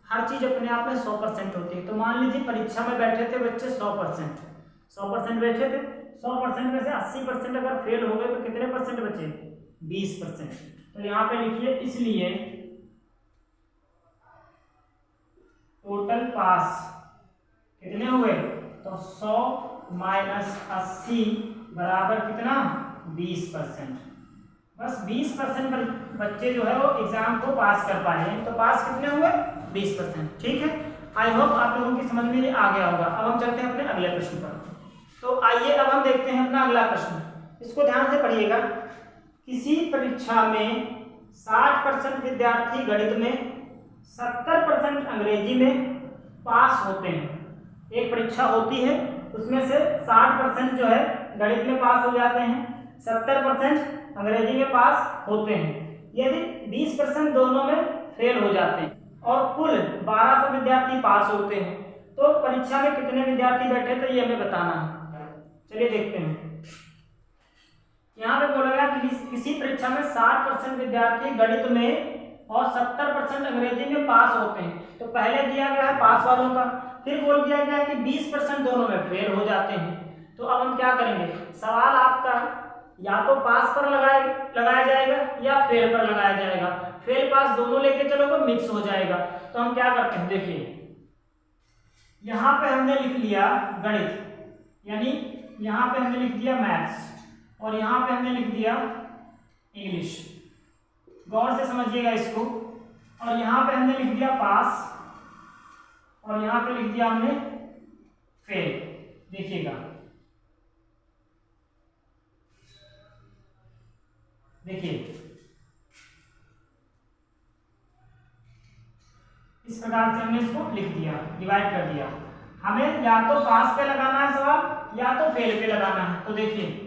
हर चीज अपने आप में 100% होती है। तो मान लीजिए परीक्षा में बैठे थे बच्चे 100% बैठे थे, 100% में से 80% अगर फेल हो गए तो कितने परसेंट बचे 20%। तो यहाँ पे लिखिए इसलिए टोटल पास कितने हुए, तो 100 माइनस 80 बराबर कितना 20%। बस 20% बच्चे जो है वो एग्जाम को पास कर पाए हैं, तो पास कितने हुए 20%। ठीक है, आई होप आप लोगों की समझ में आ गया होगा। अब हम चलते हैं अपने अगले प्रश्न पर। तो आइए अब हम देखते हैं अपना अगला प्रश्न, इसको ध्यान से पढ़िएगा। किसी परीक्षा में 60% विद्यार्थी गणित में, 70% अंग्रेजी में पास होते हैं। एक परीक्षा होती है उसमें से 60% जो है गणित में पास हो जाते हैं, 70% अंग्रेजी में पास होते हैं। यदि 20% दोनों में फेल हो जाते हैं और कुल 1200 विद्यार्थी पास होते हैं, तो परीक्षा में कितने विद्यार्थी बैठे थे ये हमें बताना है। चलिए देखते हैं। यहाँ पे बोला गया कि किसी परीक्षा में 60% विद्यार्थी गणित में और 70% अंग्रेजी में पास होते हैं। तो पहले दिया गया है पास वालों का, फिर बोल दिया गया कि 20% दोनों में फेल हो जाते हैं। तो अब हम क्या करेंगे, सवाल आपका या तो पास पर लगाया जाएगा या फेल पर लगाया जाएगा। फेल पास दोनों लेके चलोगे मिक्स हो जाएगा। तो हम क्या करते हैं, देखिए यहाँ पे हमने लिख लिया गणित, यानी यहाँ पे हमने लिख दिया मैथ्स, और यहाँ पे हमने लिख दिया इंग्लिश। गौर से समझिएगा इसको। और यहाँ पे हमने लिख दिया पास, और यहाँ पे लिख दिया हमने फेल। देखिएगा, देखिए इस प्रकार से हमने इसको लिख दिया, डिवाइड कर दिया। हमें या तो पास पे लगाना है सवाल या तो फेल पे लगाना है। तो देखिए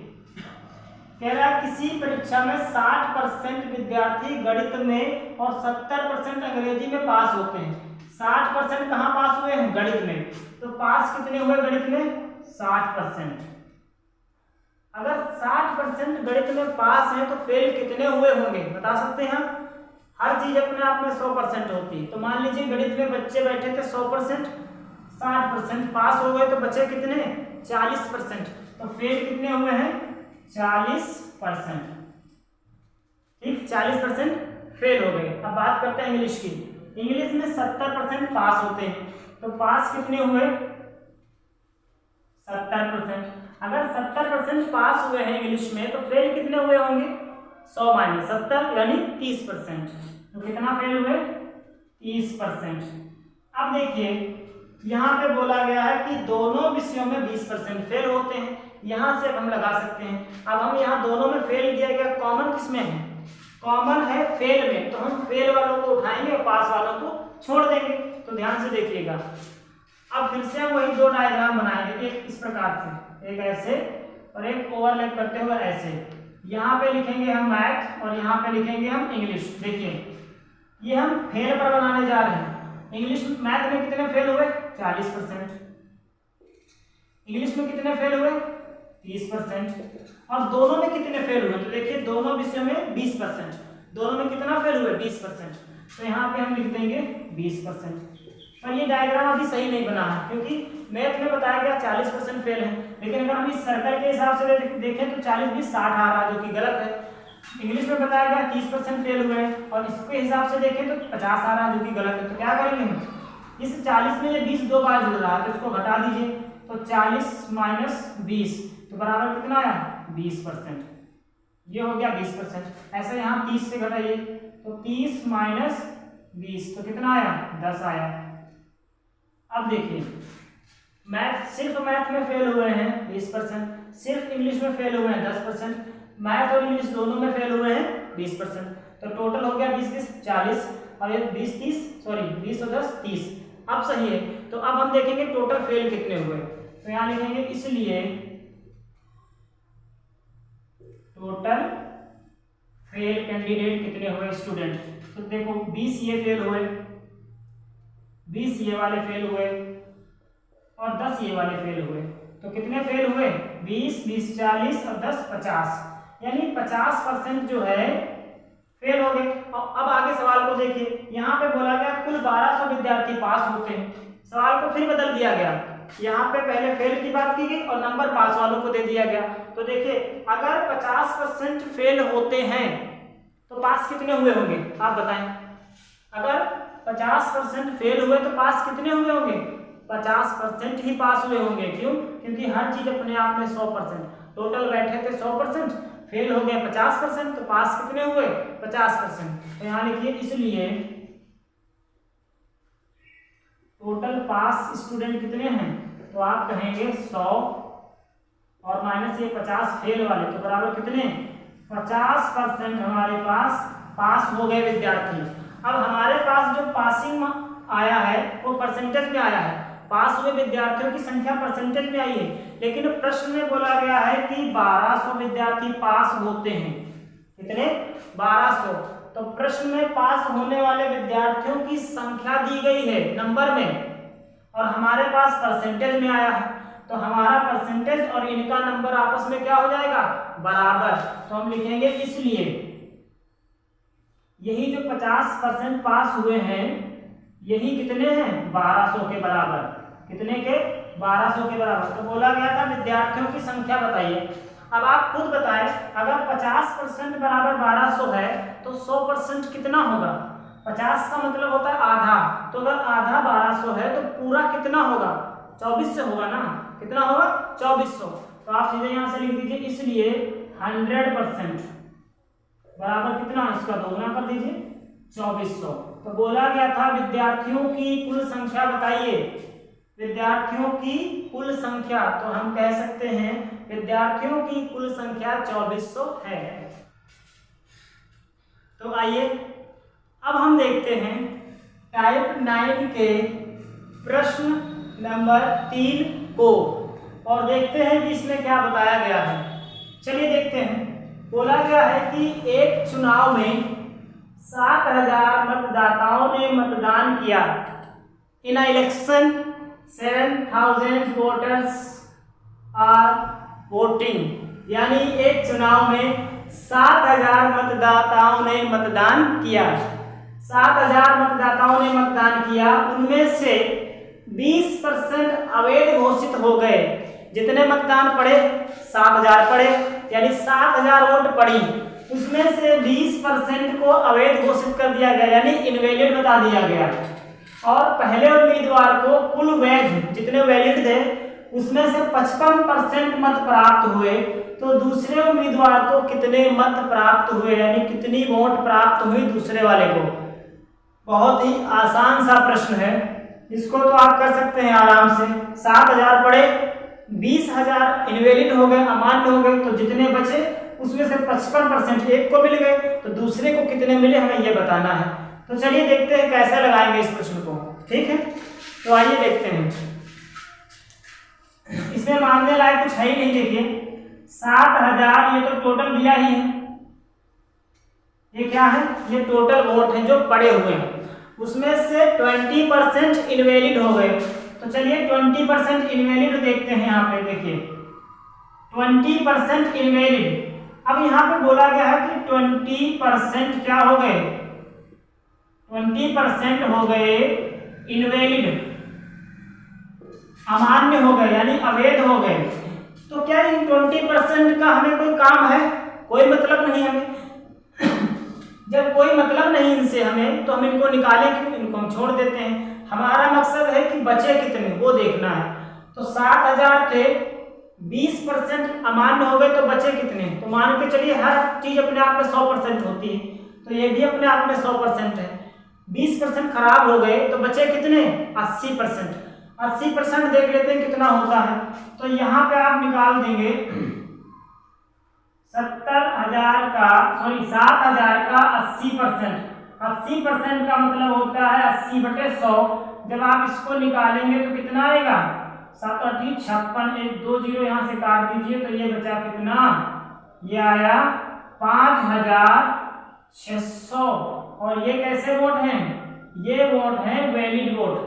कह रहा है किसी परीक्षा में 60% विद्यार्थी गणित में और 70% अंग्रेजी में पास होते हैं। 60% कहाँ पास हुए हैं, गणित में। तो पास कितने हुए गणित में 60%। अगर 60% गणित में पास है तो फेल कितने हुए होंगे बता सकते हैं हम। हर चीज अपने आप में 100% होती है। तो मान लीजिए गणित में बच्चे बैठे थे 100%, 60% पास हो गए तो बचे कितने 40%। तो फेल कितने हुए हैं 40%। ठीक, 40% फेल हो गए। अब बात करते हैं इंग्लिश की। इंग्लिश में 70% पास होते हैं, तो पास कितने हुए 70%। अगर 70% पास हुए हैं इंग्लिश में तो फेल कितने हुए होंगे 100 माइनस 70 यानी 30%। तो कितना फेल हुए 30%। अब देखिए यहाँ पे बोला गया है कि दोनों विषयों में 20% फेल होते हैं। यहाँ से हम लगा सकते हैं। अब हम यहाँ दोनों में फेल दिया गया, कॉमन किसमें है, कॉमन है फेल में। तो हम फेल वालों को उठाएंगे और पास वालों को छोड़ देंगे। तो ध्यान से देखिएगा। अब फिर से हम वही दो डायग्राम बनाएंगे, एक इस प्रकार से, एक ऐसे और एक ओवरलैप करते हुए ऐसे। यहाँ पे लिखेंगे हम मैथ और यहाँ पे लिखेंगे हम इंग्लिश। देखिए ये हम फेल पर बनाने जा रहे हैं। इंग्लिश मैथ में कितने फेल हुए 40%, इंग्लिश में कितने फेल हुए 30%, और दोनों में कितने फेल हुए। तो देखिए दोनों विषयों में 20%, दोनों में कितना फेल हुए 20%। तो यहाँ पे हम लिख देंगे 20%। पर ये डायग्राम अभी सही नहीं बना है, क्योंकि मैथ में बताया गया 40% फेल है, लेकिन अगर हम इस सर्कल के हिसाब से देखें तो 40 20 60 आ रहा है, जो कि गलत है। इंग्लिश में बताया गया 30% फेल हुए हैं, और इसके हिसाब से देखें तो 50 आ रहा है, जो कि गलत है। तो क्या करेंगे हम, इस 40 में ये 20 दो बार जुड़ रहा है, तो इसको घटा दीजिए, तो 40 माइनस 20 तो बराबर कितना आया, 20%। ये हो गया 20%। ऐसे यहाँ 30 से घटाइए, तो 30 माइनस 20 तो कितना आया, 10 आया। अब देखिए, सिर्फ मैथ में फेल हुए हैं 20%, सिर्फ इंग्लिश में फेल हुए हैं 10%, मैथ और इंग्लिश दोनों में फेल हुए हैं 20%। तो टोटल हो गया 20 20 40, और ये 20 30 सॉरी 20 और 10 30। अब सही है। तो अब हम देखेंगे टोटल फेल कितने हुए। तो यहाँ लिखेंगे इसलिए टोटल फेल कैंडिडेट कितने हुए स्टूडेंट। तो देखो 20 ये फेल हुए, 20 ये वाले फेल हुए, और 10 ये वाले फेल हुए। तो कितने फेल हुए, 20 20 40 और 10 50, यानी 50% जो है फेल हो गए। अब आगे सवाल को देखिए, यहाँ पे बोला गया कुल 1200 विद्यार्थी पास होते हैं। सवाल को फिर बदल दिया गया, यहाँ पे पहले फेल की बात की गई और नंबर पास वालों को दे दिया गया। तो देखिए, अगर 50% फेल होते हैं तो पास कितने हुए होंगे, आप बताएं। अगर 50% फेल हुए तो पास कितने हुए होंगे, 50% ही पास हुए होंगे। क्यों, क्योंकि हर चीज अपने आप में 100%, टोटल बैठे थे 100%, फेल हो गए 50%, तो पास कितने हुए, 50%। तो यहाँ लिखिए इसलिए टोटल पास स्टूडेंट कितने हैं, तो आप कहेंगे 100 और माइनस ये 50 फेल वाले, तो बराबर कितने, 50% हमारे पास हो गए विद्यार्थी। अब हमारे पास जो पासिंग आया है वो परसेंटेज में आया है, पास हुए विद्यार्थियों की संख्या परसेंटेज में आई है, लेकिन प्रश्न में बोला गया है कि 1200 विद्यार्थी पास होते हैं। कितने, 1200। तो प्रश्न में पास होने वाले विद्यार्थियों की संख्या दी गई है नंबर में, और हमारे पास परसेंटेज में आया है। तो हमारा परसेंटेज और इनका नंबर आपस में क्या हो जाएगा, बराबर। तो हम लिखेंगे इसलिए यही जो 50% पास हुए हैं यही कितने हैं, 1200 के बराबर। कितने के, 1200 के बराबर। तो बोला गया था विद्यार्थियों की संख्या बताइए। अब आप खुद बताएं, अगर 50% बराबर 1200 है तो 100% कितना होगा, 50 का मतलब होता है आधा। तो अगर आधा 1200 है तो पूरा कितना होगा, 2400 होगा ना। कितना होगा, 2400। तो आप सीधे यहां से लिख दीजिए इसलिए 100% बराबर कितना, इसका दोगुना कर दीजिए 2400। तो बोला गया था विद्यार्थियों की कुल संख्या बताइए, विद्यार्थियों की कुल संख्या। तो हम कह सकते हैं विद्यार्थियों की कुल संख्या 2400 है। तो आइए अब हम देखते हैं टाइप 9 के प्रश्न नंबर 3 को, और देखते हैं कि इसमें क्या बताया गया है। चलिए देखते हैं। बोला गया है कि एक चुनाव में 7000 मतदाताओं ने मतदान किया। In a election 7000 voters are voting, यानी एक चुनाव में 7000 मतदाताओं ने मतदान किया। 7000 मतदाताओं ने मतदान किया, उनमें से 20% अवैध घोषित हो गए। जितने मतदान पड़े 7000 पड़े, यानी 7000 वोट पड़ी, उसमें से 20% को अवैध घोषित कर दिया गया, यानी इनवैलिड बता दिया गया। और पहले उम्मीदवार को कुल वैध जितने वैलिड थे उसमें से 55% मत प्राप्त हुए, तो दूसरे उम्मीदवार को कितने मत प्राप्त हुए, यानी कितनी वोट प्राप्त हुई दूसरे वाले को। बहुत ही आसान सा प्रश्न है, इसको तो आप कर सकते हैं आराम से। 7000 पड़े, 20000 इनवैलिड हो गए, अमान्य हो गए, तो जितने बचे उसमें से 55% एक को मिल गए, तो दूसरे को कितने मिले हमें ये बताना है। तो चलिए देखते हैं कैसे लगाएंगे इस प्रश्न को, ठीक है। तो आइए देखते हैं। इसमें मानने लायक कुछ है ही नहीं। देखिए 7000 ये तो टोटल दिया ही है, ये क्या है, ये टोटल वोट है जो पड़े हुए हैं, उसमें से 20% इनवैलिड हो गए। तो चलिए 20% इनवैलिड देखते हैं। यहाँ पे देखिए 20% इनवैलिड। अब यहाँ पे बोला गया है कि 20% क्या हो गए, 20% हो गए इनवैलिड, अमान्य हो गए यानी अवैध हो गए। तो क्या इन 20% का हमें कोई काम है? कोई मतलब नहीं हमें। जब कोई मतलब नहीं इनसे हमें, तो हम इनको निकालें क्यों? इनको हम छोड़ देते हैं। हमारा मकसद है कि बचे कितने वो देखना है। तो 7000 थे, 20% अमान्य हो गए तो बचे कितने? तो मान के चलिए हर चीज अपने आप में 100% होती है, तो ये भी अपने आप में 100% है। 20% खराब हो गए तो बचे कितने? 80%। 80% देख लेते हैं कितना होता है। तो यहाँ पे आप निकाल देंगे 70,000 का 7,000 का 80%। 80% का मतलब होता है 80/100। जब आप इसको निकालेंगे तो कितना आएगा? 7 8 56, 1 2 0 यहाँ से काट दीजिए तो ये बचा कितना? ये आया 5,600। और ये कैसे वोट हैं? ये वोट हैं वैलिड वोट,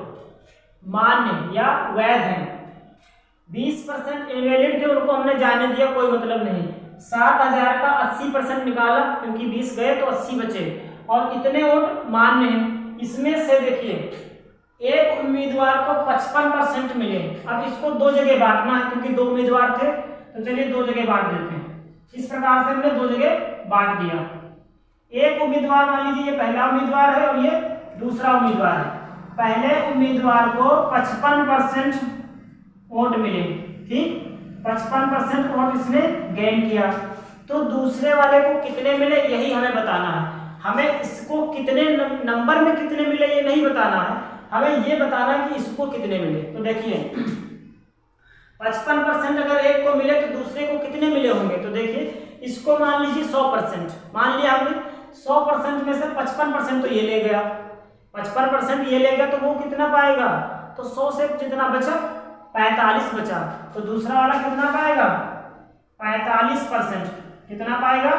मान्य या वैध हैं। 20% इनवैलिड थे, उनको हमने जाने दिया, कोई मतलब नहीं। 7,000 का 80% निकाला क्योंकि 20 गए तो 80 बचे, और इतने वोट मान्य हैं। इसमें से देखिए एक उम्मीदवार को 55% मिले। अब इसको दो जगह बांटना है क्योंकि 2 उम्मीदवार थे, तो चलिए 2 जगह बांट देते हैं। इस प्रकार से हमने 2 जगह बांट दिया। एक उम्मीदवार मान लीजिए ये पहला उम्मीदवार है और ये दूसरा उम्मीदवार है। पहले उम्मीदवार को 55% वोट मिले, ठीक, 55% वोट इसने गेन किया। तो दूसरे वाले को कितने मिले यही हमें बताना है। हमें इसको कितने नंबर में कितने मिले ये नहीं बताना है, हमें ये बताना है कि इसको कितने मिले। तो देखिए 55% अगर एक को मिले तो दूसरे को कितने मिले होंगे? तो देखिए इसको मान लीजिए 100%, मान लिया हमने। 100% में से 55% तो ये ले गया, 55% ये ले गया, तो वो कितना पाएगा? तो 100 से जितना बचा 45 बचा। तो दूसरा वाला कितना पाएगा? 45%। कितना पाएगा?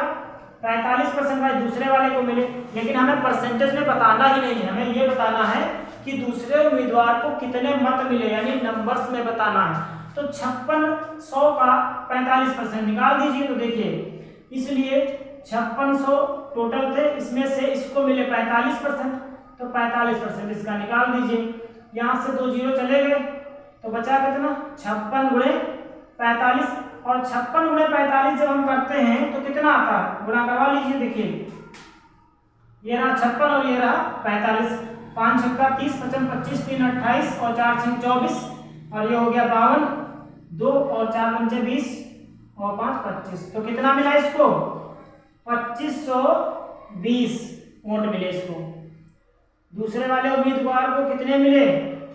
45% भाई दूसरे वाले को मिले। लेकिन हमें परसेंटेज में बताना ही नहीं है, हमें ये बताना है कि दूसरे उम्मीदवार को कितने मत मिले, यानी नंबर्स में बताना है। तो 5600 का 45% निकाल दीजिए। तो देखिए इसलिए 5600 टोटल थे, इसमें से इसको मिले 45%, तो 45% इसका निकाल दीजिए। यहाँ से 2 0 चले गए तो बचा कितना? 56 गुणे 45। और 56 गुणे 45 जब हम करते हैं तो कितना आता है? गुणा करवा लीजिए। देखिए ये रहा 56 और ये रहा 45। 5 छक्का 30, 55 25, 3 28 और 4 6 24, और ये हो गया 52। 2 और 4 पंचे 20 और 5 25। तो कितना मिला इसको? 2520 वोट मिले इसको। दूसरे वाले उम्मीदवार को कितने मिले?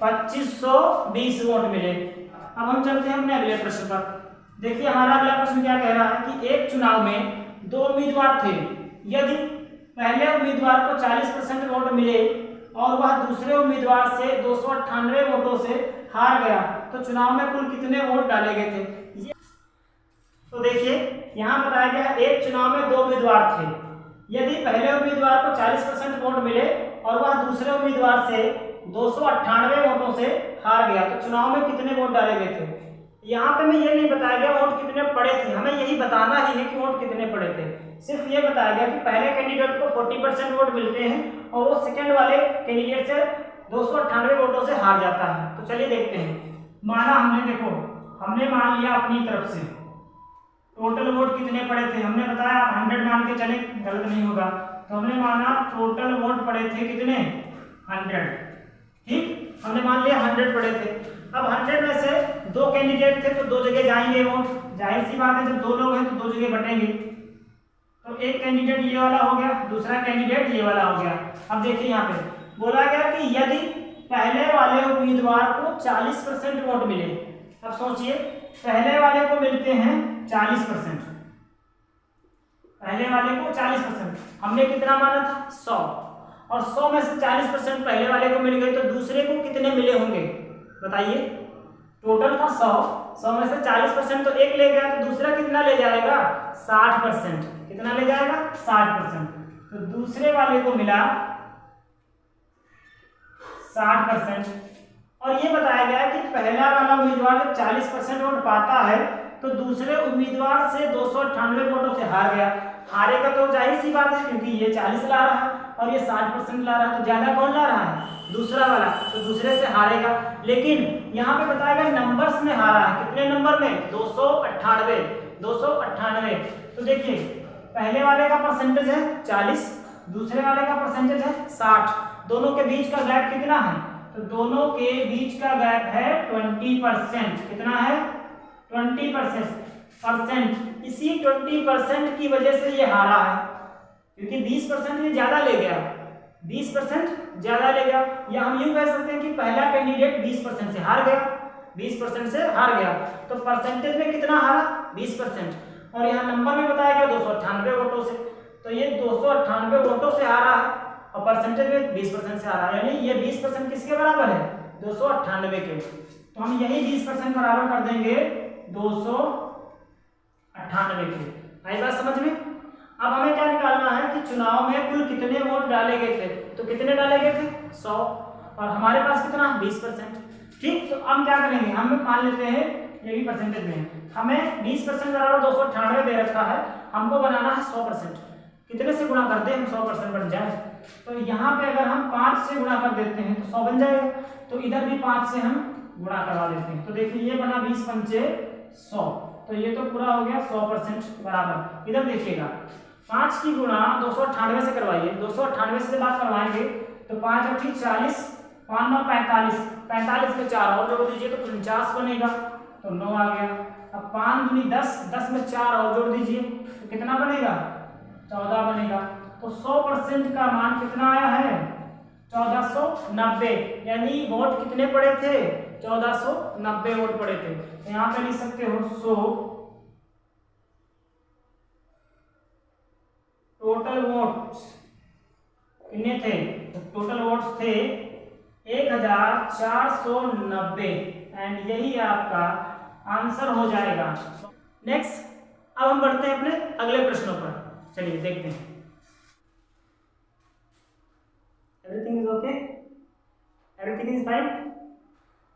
2520 वोट मिले। अब हम चलते हैं अपने अगले प्रश्न पर। देखिए हमारा अगला प्रश्न क्या कह रहा है कि एक चुनाव में 2 उम्मीदवार थे। यदि पहले उम्मीदवार को 40% वोट मिले और वह दूसरे उम्मीदवार से 298 वोटों से हार गया, तो चुनाव में कुल कितने वोट डाले गए थे? तो देखिए यहाँ बताया गया एक चुनाव में 2 उम्मीदवार थे। यदि पहले उम्मीदवार को 40% वोट मिले और वह दूसरे उम्मीदवार से 298 वोटों से हार गया, तो चुनाव में कितने वोट डाले गए थे? यहाँ पे मैं ये नहीं बताया गया वोट कितने पड़े थे, हमें यही बताना ही है कि वोट कितने पड़े थे। सिर्फ ये बताया गया कि पहले कैंडिडेट को 40% वोट मिलते हैं और वो सेकंड वाले कैंडिडेट से 298 वोटों से हार जाता है। तो चलिए देखते हैं। माना हमने, देखो हमने मान लिया अपनी तरफ से टोटल वोट कितने पड़े थे, हमने बताया आप 100 मान के चले, गलत नहीं होगा। तो हमने माना टोटल वोट पड़े थे कितने? 100, ठीक, हमने मान लिया 100 पड़े थे। अब 100 में से 2 कैंडिडेट थे तो 2 जगह जाएंगे वोट, जाहिर सी बात है जब 2 लोग हैं तो 2 जगह बटेंगे। तो एक कैंडिडेट ये वाला हो गया, दूसरा कैंडिडेट ये वाला हो गया। अब देखिए यहाँ पे बोला गया कि यदि पहले वाले उम्मीदवार को 40% वोट मिले। अब सोचिए पहले वाले को मिलते हैं 40%, पहले वाले को 40%, हमने कितना माना था? 100, और 100 में से 40% पहले वाले को मिल गए, तो दूसरे को कितने मिले होंगे बताइए? टोटल था 100, 100 में से 40% तो एक ले गया, तो दूसरा कितना ले जाएगा? 60%। कितना ले जाएगा? 60%। तो दूसरे वाले को मिला 60%। और ये बताया गया कि पहला वाला उम्मीदवार जब 40% वोट पाता है तो दूसरे उम्मीदवार से 298 वोटों से हार गया। हारेगा तो जाहिर सी बात है, क्योंकि ये 40 ला रहा है और ये 60% ला रहा है, तो ज्यादा कौन ला रहा है? दूसरा वाला, तो दूसरे से हारेगा। लेकिन यहाँ पे बताएगा नंबर्स में हारा है, कितने नंबर में? 298, 298। तो देखिए पहले वाले का परसेंटेज है 40, दूसरे वाले का परसेंटेज है 60, दोनों के बीच का गैप कितना है? तो दोनों के बीच का गैप है 20%। कितना है? 20%। इसी 20% की वजह से ये हारा है, क्योंकि 20% ये ज्यादा ले गया, 20% ज्यादा ले गया, या हम यूं कह सकते हैं कि पहला कैंडिडेट 20% से हार गया, 20% से हार गया। तो परसेंटेज में कितना हारा? 20%। और यहाँ नंबर में बताया गया 298 वोटों से, तो ये 298 वोटों से हारा है और परसेंटेज में 20% से हारा है, यानी ये 20% किसके बराबर है? 298 के। तो हम यही 20% बराबर कर देंगे 298 के। आई बात समझ में? अब हमें क्या निकालना है कि चुनाव में कुल कितने वोट डाले गए थे। तो कितने डाले गए थे? 100, और हमारे पास कितना? 20%। ठीक, तो हम क्या करेंगे, हम मान लेते हैं ये भी परसेंटेज में, हमें 20% बराबर 298 दे रखा है, हमको बनाना है 100%। कितने से गुणा कर दे हम 100% बन जाए? तो यहाँ पे अगर हम 5 से गुणा कर देते हैं तो 100 बन जाएगा, तो इधर भी 5 से हम गुणा करवा देते हैं। तो देखिए ये बना 20 पंचे 100, तो ये तो पूरा हो गया 100% बराबर। इधर देखिएगा 5 की गुणा 298 से करवाइए, 298 से बात करवाएंगे तो 5 और 40, 5 9 45, 45 में 4 और जोड़ दीजिए तो 49 बनेगा, तो 9 आ गया। अब 5 दूनी 10, 10 में 4 और जोड़ दीजिए तो कितना बनेगा? 14 बनेगा। तो 100% का मान कितना आया है? 1490, यानी वोट कितने पड़े थे? 1490 वोट पड़े थे। तो यहाँ पे लिख सकते हो 100 टोटल वोट्स कितने थे? तो टोटल वोट्स थे 1490, एंड यही आपका आंसर हो जाएगा। नेक्स्ट, अब हम बढ़ते हैं अपने अगले प्रश्नों पर। चलिए देखते हैं। Everything is okay, everything is fine.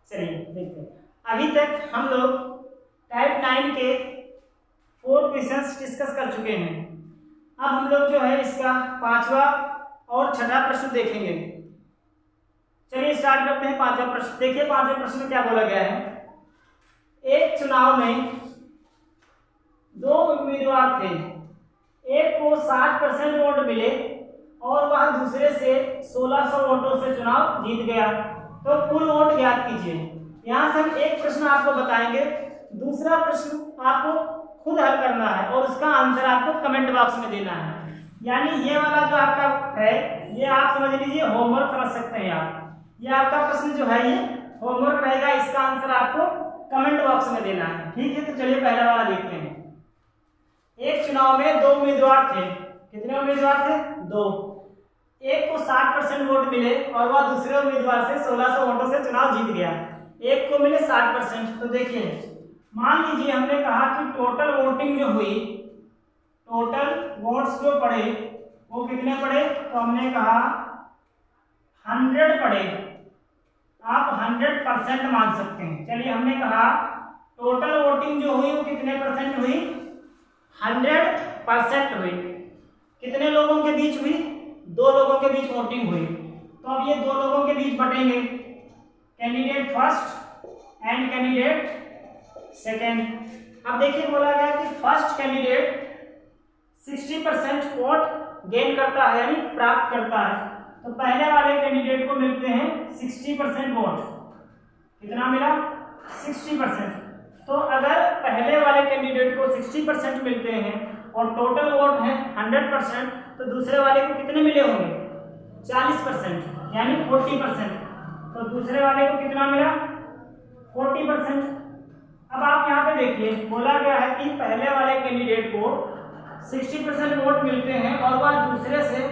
चलिए देखते हैं। अभी तक हम लोग टाइप 9 के 4 क्वेश्चंस डिस्कस कर चुके हैं। अब हम लोग जो है इसका 5वां और 6वां प्रश्न देखेंगे। चलिए स्टार्ट करते हैं 5वां प्रश्न। देखिए 5वें प्रश्न में क्या बोला गया है। एक चुनाव में 2 उम्मीदवार थे, एक को 60% वोट मिले और वह दूसरे से 1600 वोटों से चुनाव जीत गया, तो कुल वोट ज्ञात कीजिए। यहाँ से हम एक प्रश्न आपको बताएंगे, दूसरा प्रश्न आपको खुद हल करना है और उसका आंसर आपको कमेंट बॉक्स में देना है। यानी ये वाला जो आपका है ये आप समझ लीजिए होमवर्क समझ सकते हैं आप। ये आपका प्रश्न जो है ये होमवर्क रहेगा, इसका आंसर आपको कमेंट बॉक्स में देना है। ठीक है, तो चलिए पहला वाला देखते हैं। एक चुनाव में 2 उम्मीदवार थे। कितने उम्मीदवार थे? 2। एक को 60% वोट मिले और वह दूसरे उम्मीदवार से 1600 वोटों से चुनाव जीत गया। एक को मिले 60%। तो देखिए मान लीजिए हमने कहा कि टोटल वोटिंग जो हुई, टोटल वोट्स जो पड़े वो कितने पड़े? तो हमने कहा 100 पड़े। आप 100% मान सकते हैं। चलिए हमने कहा टोटल वोटिंग जो हुई वो कितने परसेंट हुई? 100% हुई। कितने लोगों के बीच हुई? 2 लोगों के बीच वोटिंग हुई। तो अब ये 2 लोगों के बीच बटेंगे, candidate first and candidate second. अब देखिए बोला गया कि फर्स्ट कैंडिडेट 60% वोट गेन करता है, यानी प्राप्त करता है। तो पहले वाले कैंडिडेट को मिलते हैं 60% वोट। कितना मिला? 60%। तो अगर पहले वाले कैंडिडेट को 60% मिलते हैं और टोटल वोट है 100%, तो दूसरे वाले को कितने मिले होंगे? 40%, यानी 40%। तो दूसरे वाले को कितना मिला? 40%। अब आप यहाँ पे देखिए बोला गया है कि पहले वाले कैंडिडेट को 60% वोट मिलते हैं और वह दूसरे से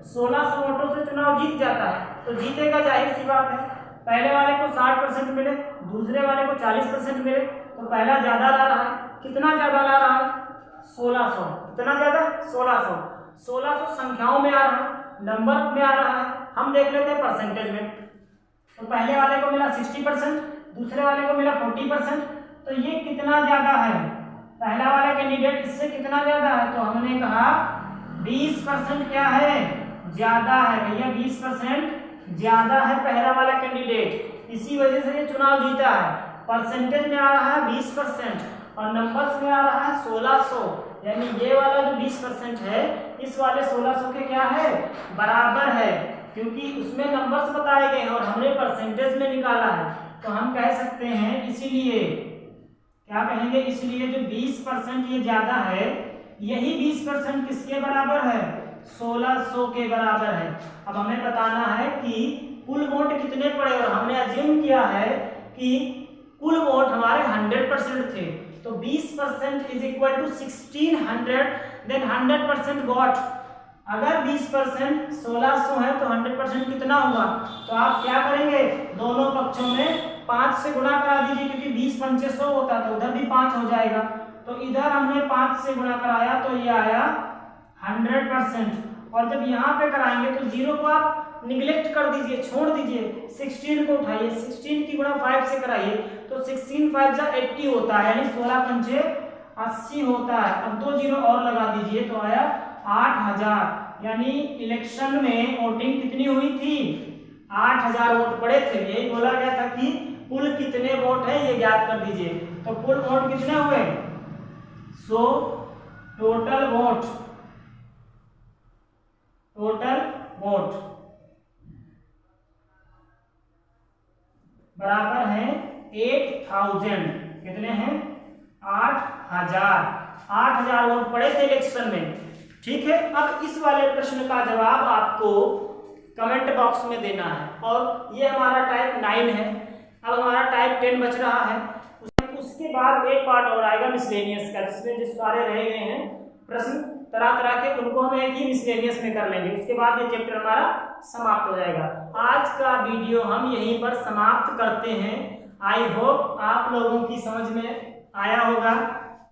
1600 वोटों से चुनाव जीत जाता है, तो जीतेगा, जाहिर सी बात है। पहले वाले को 60% मिले, दूसरे वाले को 40% मिले, तो पहला ज्यादा ला रहा है। कितना ज्यादा ला रहा है? 1600। कितना ज्यादा? 1600। 1600 संख्याओं में आ रहा है, नंबर में आ रहा है। हम देख लेते हैं परसेंटेज में। तो पहले वाले को मिला 60%, दूसरे वाले को मिला 40%, तो ये कितना ज्यादा है? पहला वाला कैंडिडेट इससे कितना ज्यादा है, तो हमने कहा 20% क्या है, ज्यादा है भैया, 20% ज्यादा है पहला वाला कैंडिडेट, इसी वजह से ये चुनाव जीता है। परसेंटेज में आ रहा है 20% और नंबर्स में आ रहा है 1600, यानी ये वाला जो 20% है इस वाले 1600 के क्या है, बराबर है, क्योंकि उसमें नंबर्स बताए गए हैं और हमने परसेंटेज में निकाला है। तो हम कह सकते हैं, इसीलिए क्या कहेंगे, इसलिए जो 20% ये ज्यादा है, यही 20% किसके बराबर है, 1600 के बराबर है। अब हमें बताना है कि कुल वोट कितने पड़े, और हमने अज्यूम किया है कि कुल वोट हमारे 100% थे, तो 20% is equal to 1600, then 100% vote. अगर 20% 1600 है तो 100% कितना हुआ, तो आप क्या करेंगे, दोनों पक्षों में 5 से गुणा करा दीजिए, क्योंकि 20 पंचे 100 होता है, तो उधर भी 5 हो जाएगा। तो इधर हमने 5 से गुणा कराया तो ये आया 100%, और जब यहाँ पे कराएंगे तो 0 को आप निगलेक्ट कर दीजिए, छोड़ दीजिए, 16 को उठाइए, 16 की गुणा 5 से कराइए तो 16 5 जा 80 होता है, यानी 16 पंचे 80 होता है। अब 2 0 और लगा दीजिए तो आया 8000, यानी इलेक्शन में वोटिंग कितनी हुई थी, 8000 वोट पड़े थे। यही बोला गया था कि कुल कितने वोट है ये ज्ञात कर दीजिए, तो कुल वोट कितने हुए, सो टोटल वोट बराबर है 8000, कितने हैं, 8000 वोट पड़े थे इलेक्शन में। ठीक है, अब इस वाले प्रश्न का जवाब आपको कमेंट बॉक्स में देना है, और ये हमारा टाइप 9 है। अब हमारा टाइप 10 बच रहा है, उसके बाद एक पार्ट और आएगा मिसलेनियस का, जिसमें जो सारे रह गए हैं प्रश्न तरह तरह के, उनको हम एक ही मिसलेनियस में कर लेंगे, उसके बाद ये चैप्टर हमारा समाप्त हो जाएगा। आज का वीडियो हम यहीं पर समाप्त करते हैं। आई होप आप लोगों की समझ में आया होगा।